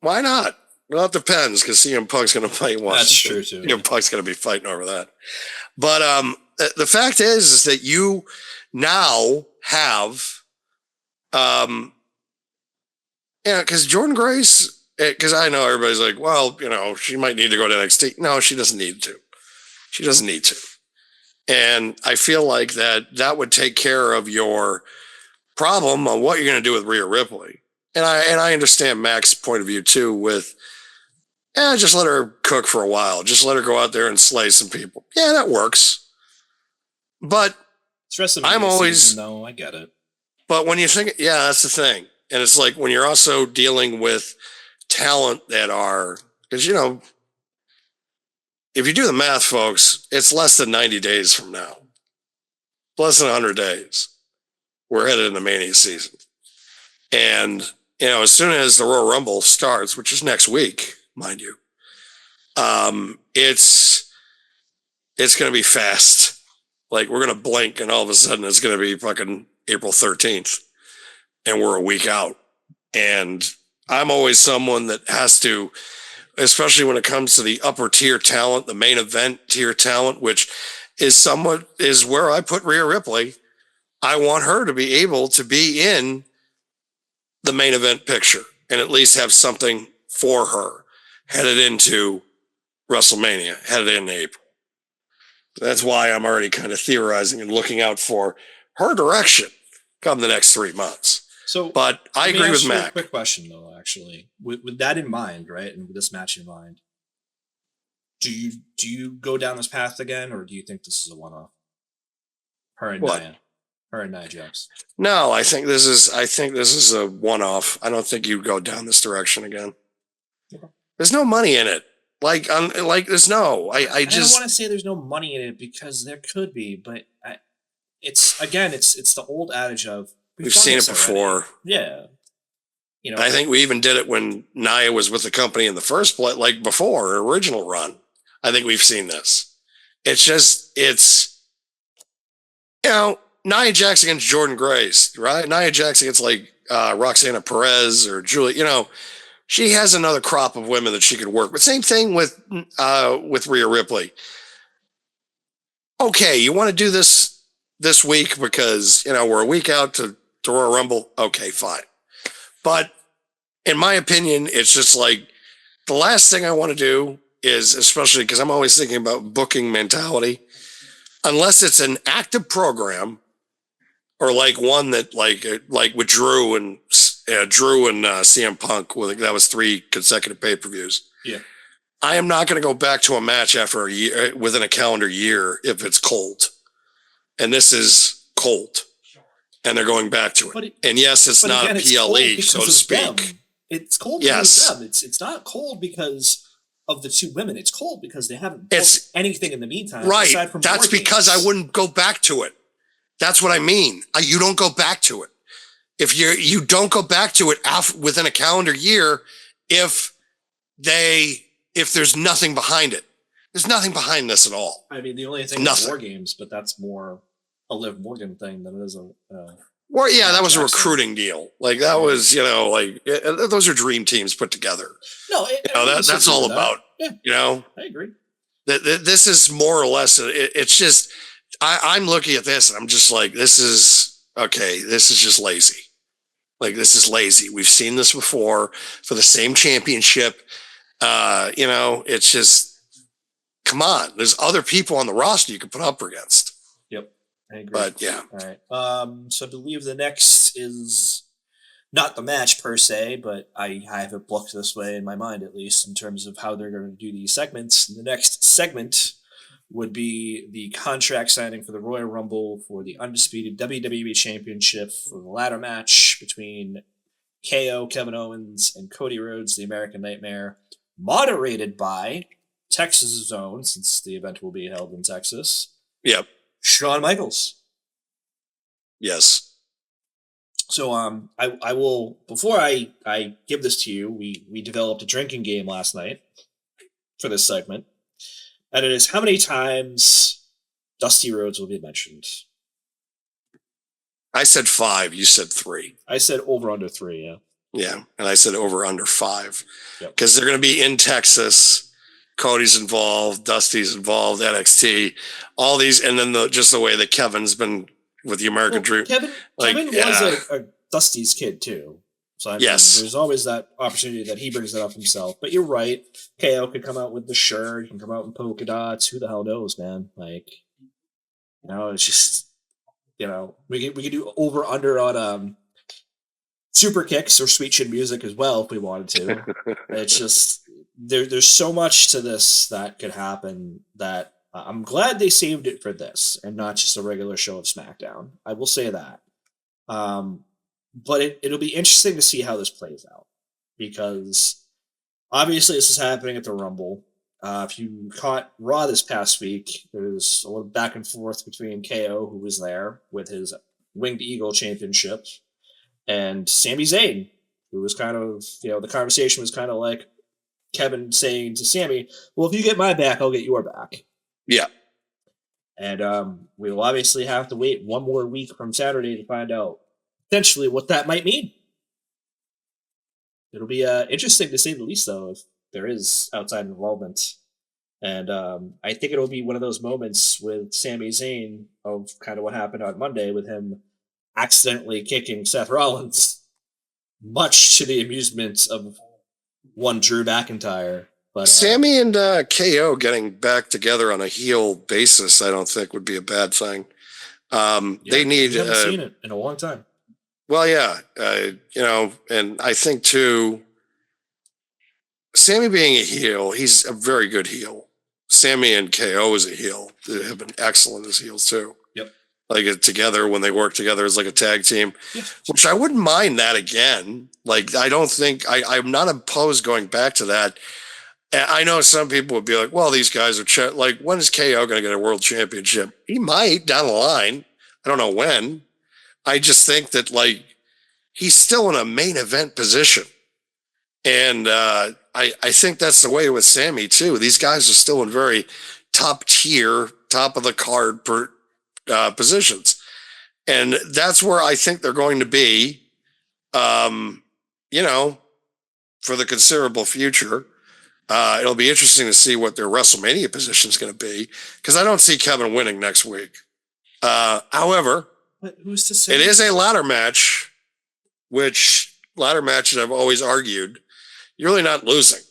Why not? Well, it depends because CM Punk's going to fight once. That's true, too. CM Punk's going to be fighting over that. But the fact is that you now have, because Jordan Grace, because I know everybody's like, well, she might need to go to NXT. No, she doesn't need to. She doesn't need to. And I feel like that would take care of your problem on what you're going to do with Rhea Ripley. And I understand Mac's point of view too with, just let her cook for a while. Just let her go out there and slay some people. Yeah, that works. But I'm always, no, I get it. But when you think, yeah, that's the thing. And it's like when you're also dealing with talent that are, because, if you do the math, folks, it's less than 90 days from now, less than 100 days. We're headed into Mania season. And, as soon as the Royal Rumble starts, which is next week, mind you, it's going to be fast. Like, we're going to blink and all of a sudden it's going to be fucking April 13th and we're a week out. And I'm always someone that has to, especially when it comes to the upper tier talent, the main event tier talent, which is where I put Rhea Ripley. I want her to be able to be in the main event picture and at least have something for her headed into WrestleMania, headed into April. That's why I'm already kind of theorizing and looking out for her direction come the next 3 months. So, but I agree with Mac. Quick question though, actually, with that in mind, right, and with this match in mind, do you go down this path again, or do you think this is a one-off? Her and Nia Jax. No, I think this is a one-off. I don't think you go down this direction again. Okay. There's no money in it. There's no. I just don't want to say there's no money in it because there could be, but it's the old adage of we've seen it before. Already. Yeah. I think we even did it when Nia was with the company in the first place, like before her original run. I think we've seen this. It's Nia Jax against Jordan Grace, right? Nia Jax against Roxana Perez or Julie, she has another crop of women that she could work with. Same thing with Rhea Ripley. Okay, you want to do this week because, we're a week out to Royal Rumble. Okay, fine. But in my opinion, it's just like the last thing I want to do is, especially because I'm always thinking about booking mentality, unless it's an active program or like one that like with Drew and CM Punk, that was 3 consecutive pay-per-views. Yeah. I am not going to go back to a match after a year, within a calendar year, if it's cold. And this is cold. And they're going back to it. And yes, it's not again, a PLE, so to speak. Them. It's cold because of them. It's not cold because of the 2 women. It's cold because they haven't booked anything in the meantime. Right. That's because I wouldn't go back to it. That's what I mean. You don't go back to it. If you don't go back to it within a calendar year, if there's nothing behind it. There's nothing behind this at all. I mean, the only thing is War Games, but that's more a Liv Morgan thing than it is well, yeah, that was a recruiting deal. That was, those are dream teams put together. No, that's all about. Yeah, I agree. This is more or less. It's just I'm looking at this and I'm just like, this is okay. This is just lazy. This is lazy. We've seen this before for the same championship. It's just, come on. There's other people on the roster you can put up against. Yep, I agree. But yeah. All right. So I believe the next is not the match per se, but I have it booked this way in my mind, at least, in terms of how they're going to do these segments. The next segment would be the contract signing for the Royal Rumble for the undisputed WWE Championship for the ladder match between KO, Kevin Owens, and Cody Rhodes, the American Nightmare, moderated by Texas' own, since the event will be held in Texas. Yep. Shawn Michaels. Yes. So I will, before I give this to you, we developed a drinking game last night for this segment. And it is how many times Dusty Rhodes will be mentioned. I said 5. You said 3. I said over under 3, yeah. Yeah, and I said over under 5. Yep. Because they're going to be in Texas. Cody's involved. Dusty's involved. NXT. All these, and then just the way that Kevin's been with the American Dream. Kevin was a Dusty's kid, too. So I mean, there's always that opportunity that he brings that up himself. But you're right. KO could come out with the shirt. He can come out in polka dots. Who the hell knows, man? It's just, we could do over under on super kicks or sweet chin music as well if we wanted to. It's just there's so much to this that could happen that I'm glad they saved it for this and not just a regular show of SmackDown. I will say that. But it'll be interesting to see how this plays out because obviously this is happening at the Rumble. If you caught Raw this past week, there was a little back and forth between KO, who was there with his Winged Eagle Championship, and Sami Zayn, who was kind of, the conversation was kind of like Kevin saying to Sami, well, if you get my back, I'll get your back. Yeah. And we will obviously have to wait one more week from Saturday to find out potentially what that might mean. It'll be interesting to say the least, though, if there is outside involvement. And I think it'll be one of those moments with Sami Zayn of kind of what happened on Monday with him accidentally kicking Seth Rollins, much to the amusement of one Drew McIntyre. But Sammy and KO getting back together on a heel basis, I don't think would be a bad thing. They need. We haven't seen it in a long time. Well, yeah, and I think too, Sammy being a heel, he's a very good heel. Sammy and KO as a heel, they have been excellent as heels too. Yep. Like together when they work together as like a tag team, Yeah. which I wouldn't mind that again. Like I don't think I'm not opposed going back to that. I know some people would be like, well, these guys are like, when is KO going to get a world championship? He might down the line. I don't know when. I just think that like he's still in a main event position. And I think that's the way with Sammy too. These guys are still in very top tier, top of the card positions. And that's where I think they're going to be, for the considerable future. It'll be interesting to see what their WrestleMania position is going to be because I don't see Kevin winning next week. However, but who's to say it is a ladder match, which ladder matches I've always argued you're really not losing.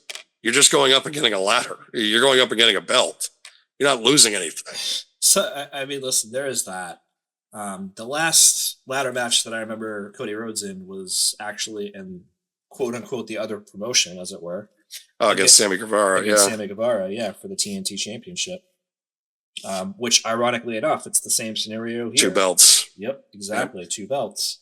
You're just going up and getting a ladder. You're going up and getting a belt. You're not losing anything. So, I mean, listen, there is that. The last ladder match that I remember Cody Rhodes in was actually in quote unquote the other promotion, as it were. Oh, against Sammy Guevara, yeah. Sammy Guevara, yeah, for the TNT Championship. Which, ironically enough, it's the same scenario here. 2 belts. Yep, exactly, yep. 2 belts.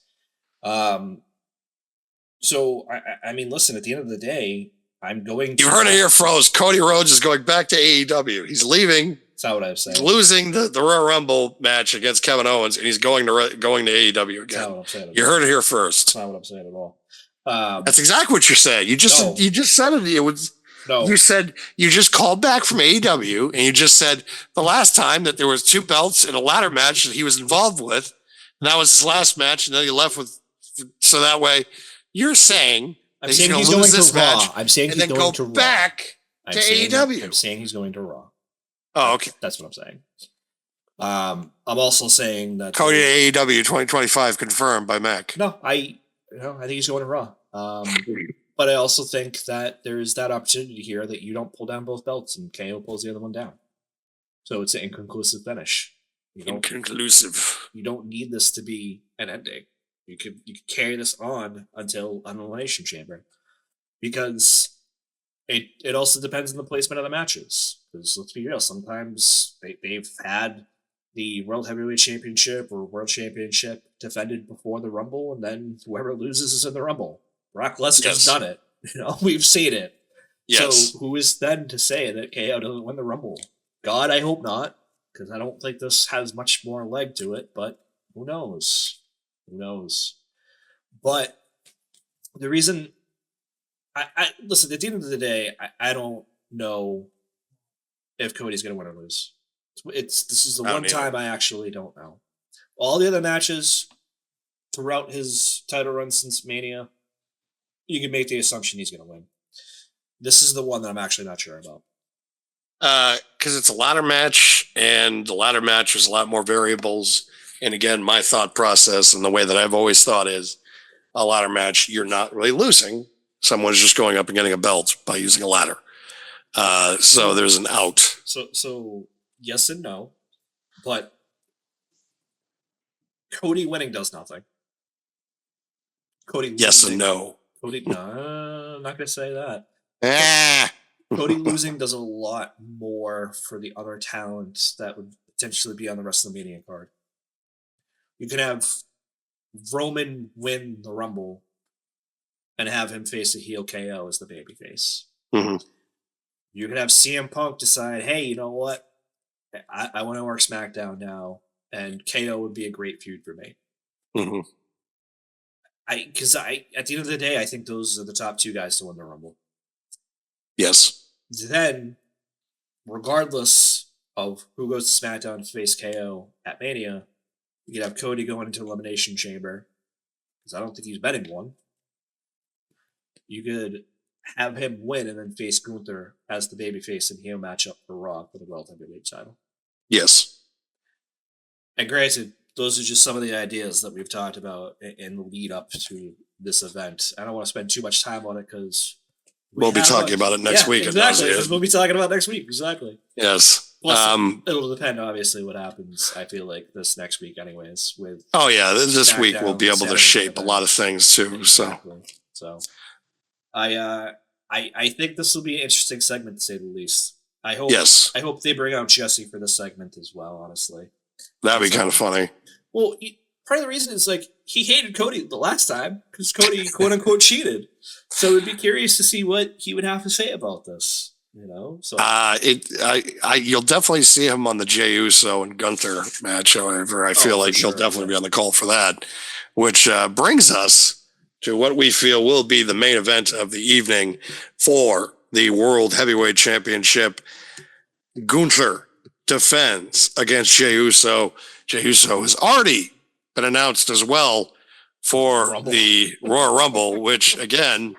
So, I mean, listen, at the end of the day, I'm going to... You heard it here, froze. Cody Rhodes is going back to AEW. He's leaving. That's not what I was saying. He's losing the Royal Rumble match against Kevin Owens, and he's going to AEW again. That's not what I'm saying. You heard it here first. That's not what I'm saying at all. That's exactly what you're saying. You just said it. It was... No. You said you just called back from AEW and you just said the last time that there was 2 belts in a ladder match that he was involved with, and that was his last match, and then he left with. So that way, you're saying he's going to lose this match. I'm saying he's going to back to AEW. I'm saying he's going to Raw. Oh, okay. That's what I'm saying. I'm also saying that Cody to AEW 2025 confirmed by Mac. No, I think he's going to Raw. But I also think that there's that opportunity here that you don't pull down both belts and KO pulls the other one down. So it's an inconclusive finish. Inconclusive. You don't need this to be an ending. You could carry this on until an Elimination Chamber. Because it also depends on the placement of the matches. Because let's be real, sometimes they've had the World Heavyweight Championship or World Championship defended before the Rumble, and then whoever loses is in the Rumble. Brock Lesnar's done it. We've seen it. Yes. So who is then to say that KO doesn't win the Rumble? God, I hope not, because I don't think this has much more leg to it, but who knows? Who knows? But the reason I listen, at the end of the day, I don't know if Cody's gonna win or lose. This is the one time I actually don't know. All the other matches throughout his title run since Mania, you can make the assumption he's going to win. This is the one that I'm actually not sure about. Because it's a ladder match, and the ladder match has a lot more variables. And again, my thought process and the way that I've always thought is a ladder match, you're not really losing. Someone's just going up and getting a belt by using a ladder. So there's an out. So yes and no, but Cody winning does nothing. Cody yes and no. Cody, no, I'm not going to say that. Cody losing does a lot more for the other talents that would potentially be on the WrestleMania card. You can have Roman win the Rumble and have him face a heel KO as the babyface. Mm-hmm. You could have CM Punk decide, hey, you know what? I want to work SmackDown now, and KO would be a great feud for me. Mm-hmm. Because at the end of the day, I think those are the top two guys to win the Rumble. Yes. Then, regardless of who goes to SmackDown to face KO at Mania, you could have Cody going into Elimination Chamber, because I don't think he's been in one. You could have him win and then face Gunther as the babyface and heel matchup for Raw for the World Heavyweight title. Yes. And granted, those are just some of the ideas that we've talked about in the lead up to this event. I don't want to spend too much time on it because we'll be talking about it next week. Exactly. We'll be talking about it next week. Exactly. Yes. Plus, it'll depend, obviously, what happens. I feel like this next week, anyways. With this week we'll be able to shape a lot of things too. Exactly. So, I think this will be an interesting segment to say the least. I hope they bring out Jesse for this segment as well. Honestly, that'd be kind of funny. Well, part of the reason is like he hated Cody the last time because Cody quote unquote cheated. So it'd be curious to see what he would have to say about this. You know, so you'll definitely see him on the Jey Uso and Gunther match. However, I feel like he'll definitely be on the call for that, which brings us to what we feel will be the main event of the evening for the World Heavyweight Championship. Gunther defends against Jey Uso. Jey Uso has already been announced as well for the Royal Rumble, which again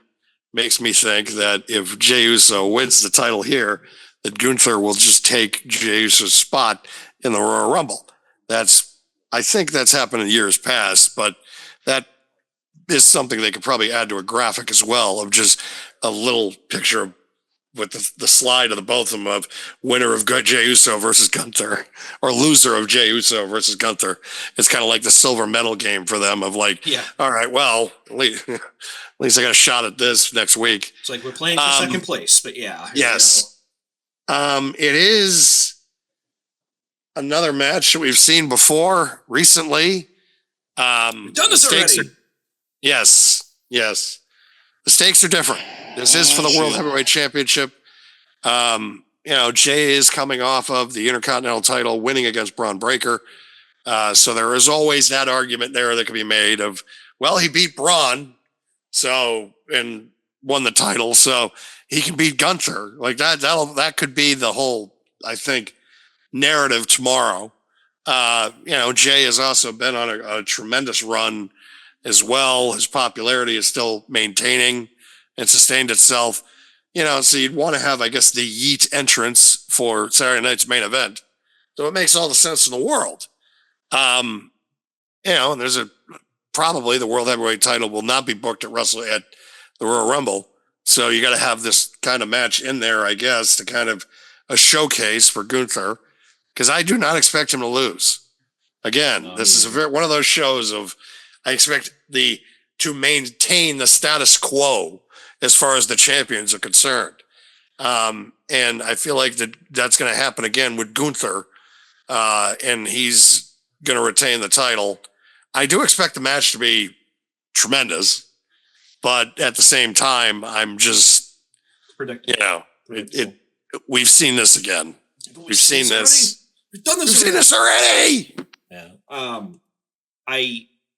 makes me think that if Jey Uso wins the title here, that Gunther will just take Jey Uso's spot in the Royal Rumble. I think that's happened in years past, but that is something they could probably add to a graphic as well of just a little picture with the slide of the both of them of winner of Jey Uso versus Gunther or loser of Jey Uso versus Gunther. It's kind of like the silver medal game for them of like, all right, well, at least I got a shot at this next week. It's like we're playing for second place, but yeah. Yes. It is another match that we've seen before recently. We've done this already. Yes. The stakes are different. This is for the World Heavyweight Championship. Jey is coming off of the Intercontinental title, winning against Braun Breaker. So there is always that argument there that could be made of, well, he beat Braun, and won the title, so he can beat Gunther. Like that could be the whole, I think, narrative tomorrow. Jey has also been on a tremendous run as well. His popularity is still maintaining and sustained itself. So you'd want to have, I guess, the Yeet entrance for Saturday night's main event. So it makes all the sense in the world. And there's probably the World Heavyweight title will not be booked at the Royal Rumble. So you got to have this kind of match in there, I guess, to kind of a showcase for Gunther, because I do not expect him to lose. Again, this is one of those shows of I expect to maintain the status quo as far as the champions are concerned. And I feel like that's going to happen again with Gunther, and he's going to retain the title. I do expect the match to be tremendous, but at the same time, I'm just, we've seen this again. We've seen this. We've done this. We've seen this already. Yeah.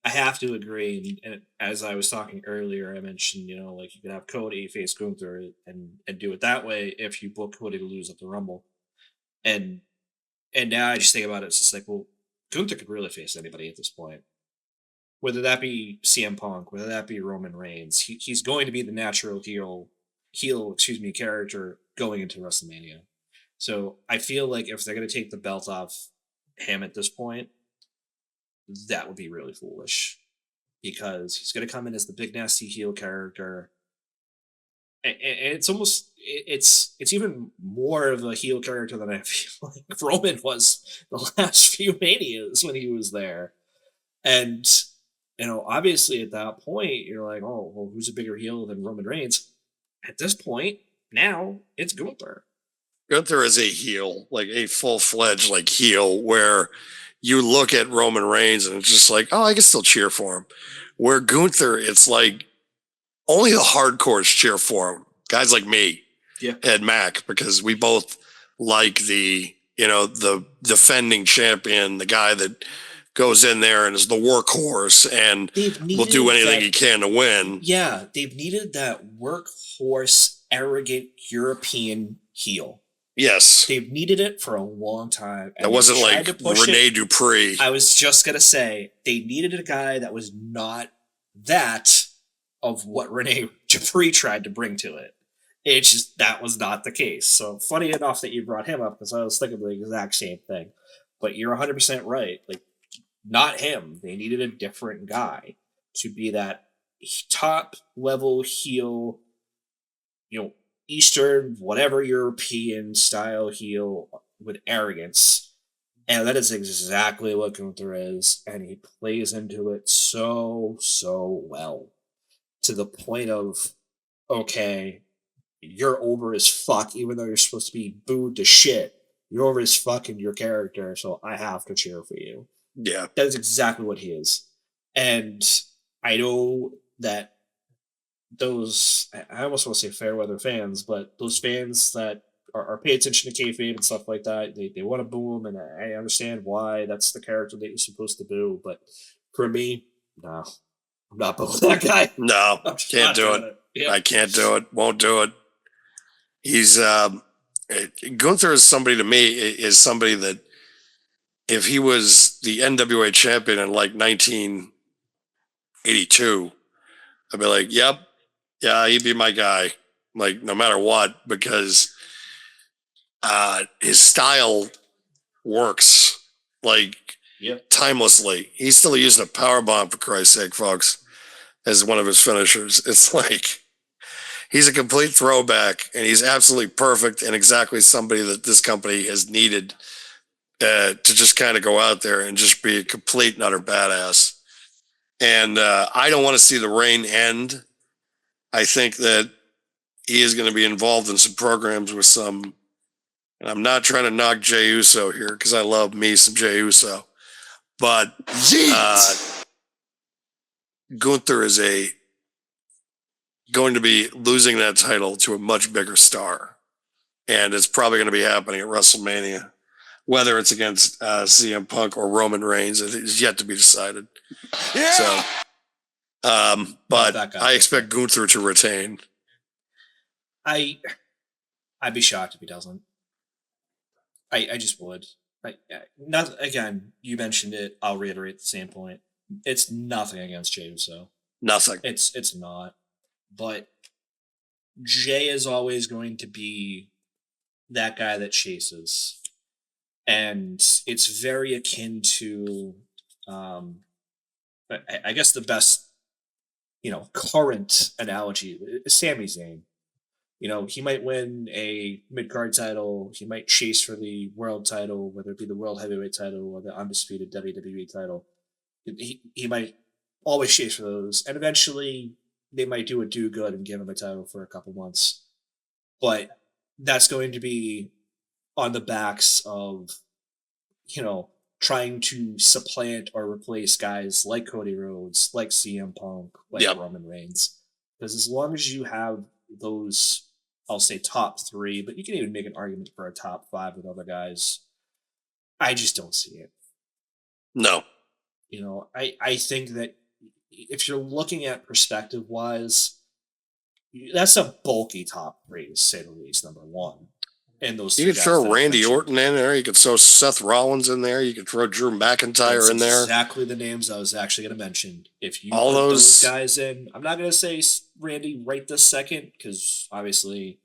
I have to agree. And as I was talking earlier, I mentioned, like you could have Cody face Gunther and do it that way if you book Cody to lose at the Rumble. And now I just think about it, it's just like, well, Gunther could really face anybody at this point. Whether that be CM Punk, whether that be Roman Reigns, he's going to be the natural heel character going into WrestleMania. So I feel like if they're going to take the belt off him at this point, that would be really foolish, because he's going to come in as the big nasty heel character, and it's almost it's even more of a heel character than I feel like Roman was the last few Manias when he was there. And obviously at that point you're like, oh well, who's a bigger heel than Roman Reigns? At this point now it's Gunther. Gunther is a heel, like a full-fledged heel, where you look at Roman Reigns and it's just like, oh, I can still cheer for him. Where Gunther, it's like only the hardcores cheer for him. Guys like me and Mac, because we both like the defending champion, the guy that goes in there and is the workhorse and will do anything he can to win. Yeah, they've needed that workhorse, arrogant European heel. Yes. They've needed it for a long time. It wasn't like Rene Dupree. I was just going to say, they needed a guy that was not that of what Rene Dupree tried to bring to it. It's just, that was not the case. So funny enough that you brought him up, because I was thinking the exact same thing. But you're 100% right. Like, not him. They needed a different guy to be that top level heel, Eastern, whatever European style heel with arrogance. And that is exactly what Gunther is. And he plays into it so well. To the point of, okay, you're over as fuck, even though you're supposed to be booed to shit. You're over as fuck in your character, so I have to cheer for you. Yeah. That is exactly what he is. And I know that those, I almost want to say fair weather fans, but those fans that are paying attention to kayfabe and stuff like that, they want to boo him, and I understand why. That's the character that you're supposed to boo. But for me, no. I'm not booing that guy. No, can't do it. Yep. I can't do it. Won't do it. He's Gunther is somebody to me, is somebody that if he was the NWA champion in like 1982, I'd be like, yep, yeah, he'd be my guy. Like, no matter what, because his style works like timelessly. He's still using a power bomb, for Christ's sake, folks, as one of his finishers. It's like he's a complete throwback, and he's absolutely perfect and exactly somebody that this company has needed to just kind of go out there and just be a complete and utter badass. And I don't want to see the reign end. I think that he is going to be involved in some programs with some, and I'm not trying to knock Jey Uso here because I love me some Jey Uso, but Gunther is going to be losing that title to a much bigger star, and it's probably going to be happening at WrestleMania. Whether it's against CM Punk or Roman Reigns, it is yet to be decided. Yeah. So, but I expect Gunther to retain. I'd be shocked if he doesn't. I just would. Not again. You mentioned it. I'll reiterate the same point. It's nothing against Jey Uso. Nothing. It's not. But Jey is always going to be that guy that chases. And it's very akin to, I guess the best, current analogy is Sami Zayn. He might win a mid-card title. He might chase for the world title, whether it be the world heavyweight title or the undisputed WWE title. He might always chase for those. And eventually they might do good and give him a title for a couple months. But that's going to be on the backs of, trying to supplant or replace guys like Cody Rhodes, like CM Punk, like Roman Reigns. Because as long as you have those, I'll say top 3, but you can even make an argument for a top 5 with other guys, I just don't see it. No. I think that if you're looking at perspective-wise, that's a bulky top 3, to say the least, number 1. And those you could throw Randy Orton in there. You could throw Seth Rollins in there. You could throw Drew McIntyre in there. Exactly the names I was actually going to mention. If you put those guys in, I'm not going to say Randy right this second because obviously,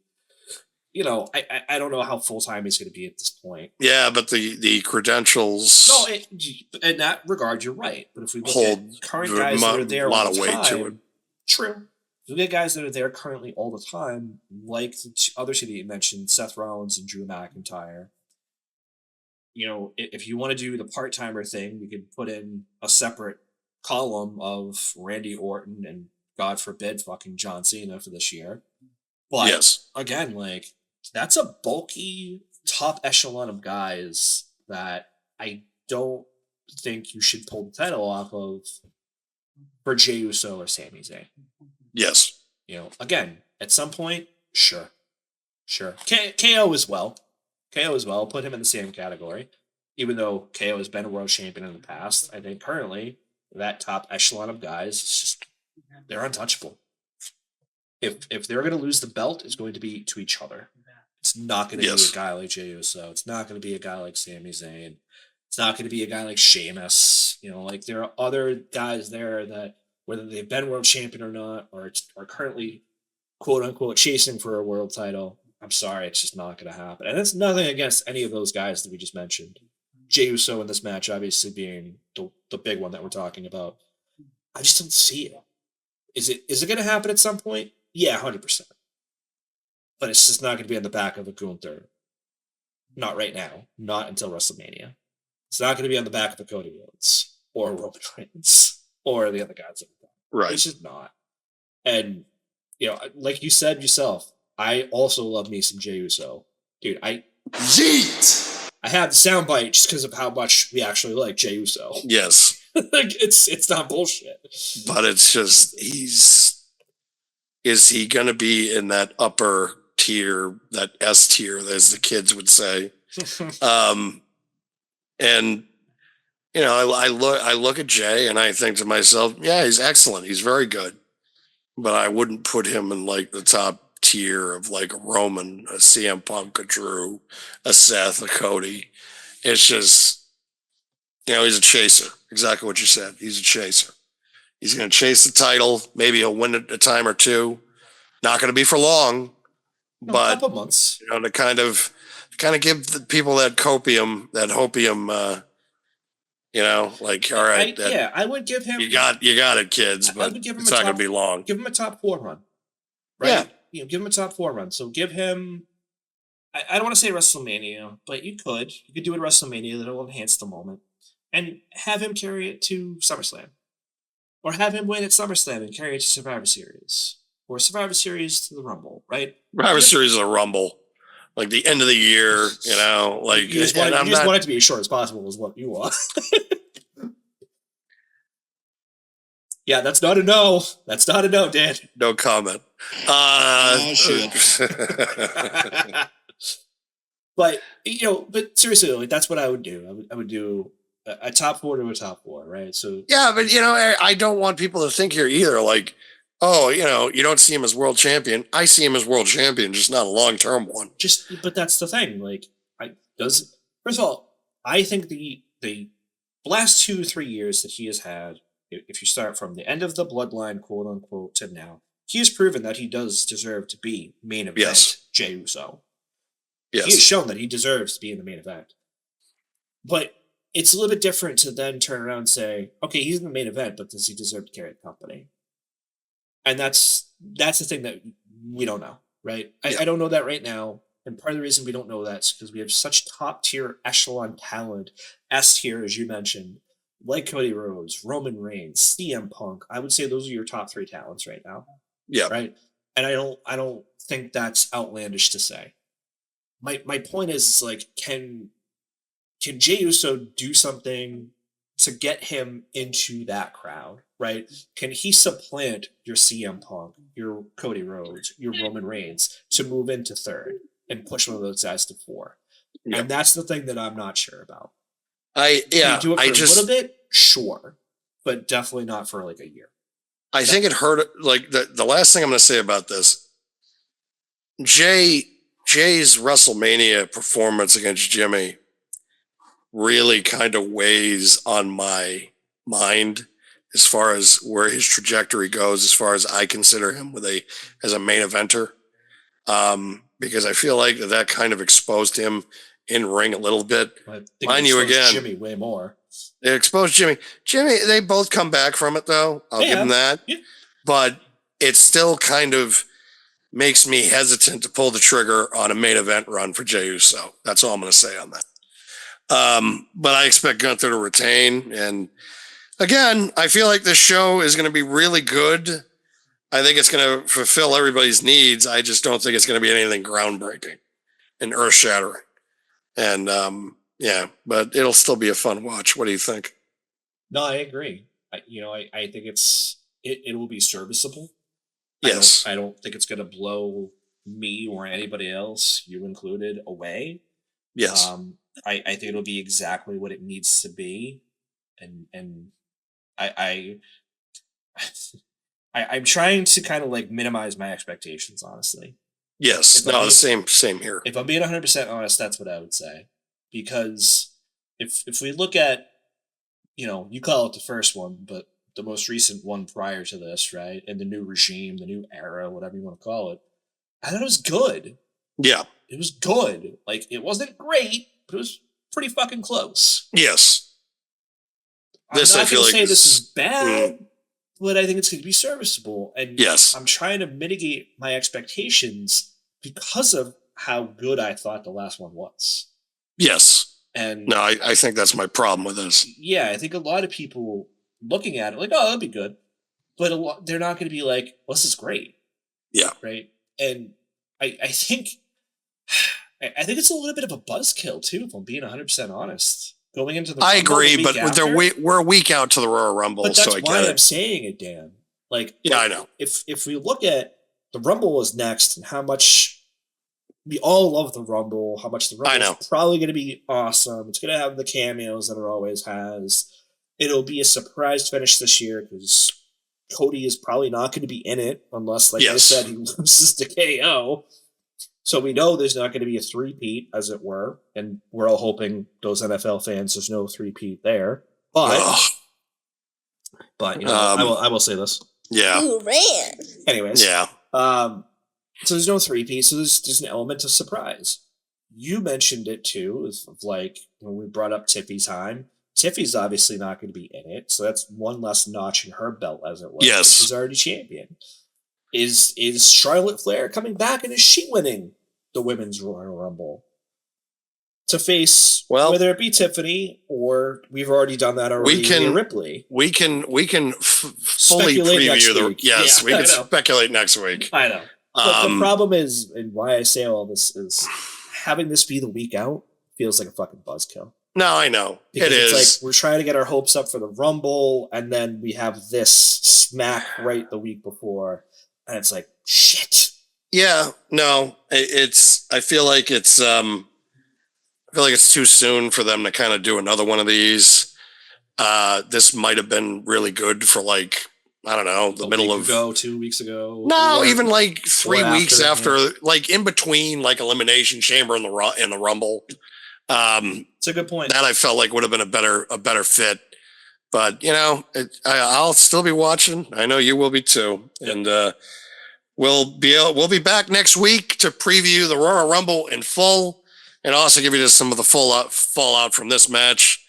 I don't know how full time he's going to be at this point. Yeah, but the credentials. No, in that regard, you're right. But if we look at current guys that are there a lot of weight to it. True. We get guys that are there currently all the time, like the other two that you mentioned, Seth Rollins and Drew McIntyre. If you want to do the part-timer thing, we could put in a separate column of Randy Orton and, God forbid, fucking John Cena for this year. But, again, that's a bulky top echelon of guys that I don't think you should pull the title off of for Jey Uso or Sami Zayn. Yes. Again, at some point, sure. KO as well. Put him in the same category. Even though KO has been a world champion in the past, I think currently that top echelon of guys is just they're untouchable. If they're going to lose the belt, it's going to be to each other. It's not going to be a guy like Jey Uso. It's not going to be a guy like Sami Zayn. It's not going to be a guy like Sheamus. There are other guys there that, whether they've been world champion or not, or are currently quote unquote chasing for a world title. I'm sorry, it's just not going to happen. And it's nothing against any of those guys that we just mentioned. Jey Uso in this match, obviously being the big one that we're talking about. I just don't see it. Is it going to happen at some point? Yeah, 100%. But it's just not going to be on the back of a Gunther. Not right now. Not until WrestleMania. It's not going to be on the back of a Cody Rhodes or Roman Reigns or the other guys. Right. It's just not. And, like you said yourself, I also love me some Jey Uso. Dude, Yeet! I had the soundbite just because of how much we actually like Jey Uso. Yes. It's not bullshit. But it's just, is he going to be in that upper tier, that S tier, as the kids would say? And I look at Jay and I think to myself, yeah, he's excellent. He's very good. But I wouldn't put him in like the top tier of like a Roman, a CM Punk, a Drew, a Seth, a Cody. It's just, he's a chaser. Exactly what you said. He's a chaser. He's going to chase the title. Maybe he'll win it a time or two. Not going to be for long, but a couple months. To kind of give the people that hopium, all right. I would give him. You got it, kids. But it's not going to be long. Give him a top 4 run, right? Yeah. Give him a top 4 run. So give him. I don't want to say WrestleMania, but you could do it at WrestleMania. That'll enhance the moment, and have him carry it to SummerSlam, or have him win at SummerSlam and carry it to Survivor Series, or Survivor Series to the Rumble, right? Survivor Series is a Rumble. Like the end of the year, like you just want it to be as short as possible, is what you want. Yeah, that's not a no. That's not a no, Dan. No comment. Shit. But seriously, that's what I would do. I would do a top 4 to a top 4, right? So yeah, but I don't want people to think here either. Like, oh, you don't see him as world champion. I see him as world champion, just not a long-term one. But that's the thing. Like, first of all, I think the last 2-3 years that he has had, if you start from the end of the bloodline, quote unquote, to now, he has proven that he does deserve to be main event Jey Uso. Yes. He has shown that he deserves to be in the main event. But it's a little bit different to then turn around and say, okay, he's in the main event, but does he deserve to carry the company? And that's the thing that we don't know, right? I don't know that right now. And part of the reason we don't know that is because we have such top tier echelon talent, S tier, as you mentioned, like Cody Rhodes, Roman Reigns, CM Punk. I would say those are your top 3 talents right now. Yeah. Right. And I don't think that's outlandish to say. My point is like, can Jey Uso do something to get him into that crowd, right? Can he supplant your CM Punk, your Cody Rhodes, your Roman Reigns to move into 3rd and push one of those guys to 4? Yep. And that's the thing that I'm not sure about. Can you do it for a little bit? Sure. But definitely not for like a year. I think it hurt. Like the last thing I'm going to say about this, Jay's WrestleMania performance against Jimmy really kind of weighs on my mind as far as where his trajectory goes, as far as I consider him as a main eventer. Because I feel like that kind of exposed him in ring a little bit. Mind you, again, Jimmy way more. They exposed Jimmy. They both come back from it, though. I'll give them that. Yeah. But it still kind of makes me hesitant to pull the trigger on a main event run for Jey Uso. That's all I'm going to say on that. But I expect Gunther to retain. And again, I feel like this show is going to be really good. I think it's going to fulfill everybody's needs. I just don't think it's going to be anything groundbreaking and earth shattering. And, but it'll still be a fun watch. What do you think? No, I agree. I think it will be serviceable. Yes. I don't think it's going to blow me or anybody else, you included, away. Yes. I think it'll be exactly what it needs to be, and I I'm trying to kind of like minimize my expectations, honestly. Yes. If I'm No, being, the same here. if I'm being 100% honest, that's what I would say. Because if we look at, you call it the first one, but the most recent one prior to this, right? And the new regime, the new era, whatever you want to call it, I thought it was good. Yeah. It was good. Like, it wasn't great, but it was pretty fucking close. Yes. I'm not going to say this is bad, but I think it's going to be serviceable. And yes, I'm trying to mitigate my expectations because of how good I thought the last one was. Yes. And no, I think that's my problem with this. Yeah, I think a lot of people looking at it like, oh, that'd be good. But they're not going to be like, well, this is great. Yeah. Right. And I think it's a little bit of a buzzkill too, if I'm being 100% honest. Going into the I Rumble agree, the but we're a week out to the Royal Rumble, but that's so I why get I'm it. saying it, Dan. Like, yeah, I know. If we look at the Rumble is next and how much we all love the Rumble, how much the Rumble is probably going to be awesome. It's going to have the cameos that it always has. It'll be a surprise finish this year because Cody is probably not going to be in it unless, like I said, he loses to KO. So we know there's not going to be a three-peat, as it were, and we're all hoping, those NFL fans, there's no three-peat there. But I will say this. Yeah. Ooh, man. Anyways. Yeah. So there's no three-peat, so there's an element of surprise. You mentioned it too, of like when we brought up Tiffy's time. Tiffy's obviously not going to be in it, so that's one less notch in her belt, as it was. Yes. She's already champion. Is Charlotte Flair coming back, and is she winning the Women's Royal Rumble to face whether it be Tiffany or we've already done that already? Rhea Ripley. We can fully preview the week. Yes, we can speculate next week. I know. But the problem is, and why I say all this is, having this be the week out feels like a fucking buzzkill. No, I know. Because it's like we're trying to get our hopes up for the Rumble, and then we have this smack right the week before, and it's like, shit. Yeah, no, I feel like it's too soon for them to kind of do another one of these. This might have been really good for like, I don't know, the middle of 2 weeks ago. No, even like 3 weeks after, like in between, like Elimination Chamber and the Rumble. It's a good point. That I felt like would have been a better fit. But I'll still be watching. I know you will be too, and we'll be back next week to preview the Royal Rumble in full, and also give you just some of the fallout from this match.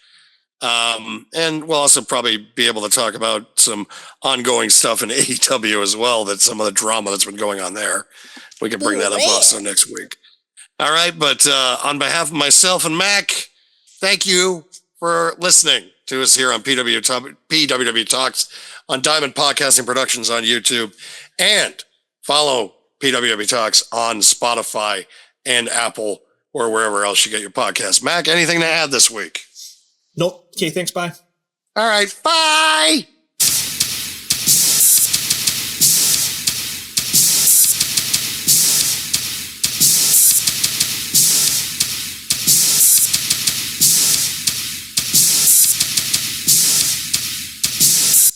And we'll also probably be able to talk about some ongoing stuff in AEW as well. That some of the drama that's been going on there. We can bring that up also next week. All right. But, on behalf of myself and Mac, thank you for listening to us here on PWW Talks on Diamond Podcasting Productions on YouTube, and follow PWW Talks on Spotify and Apple or wherever else you get your podcast. Mac, anything to add this week? Nope. Okay, thanks. Bye. All right. Bye.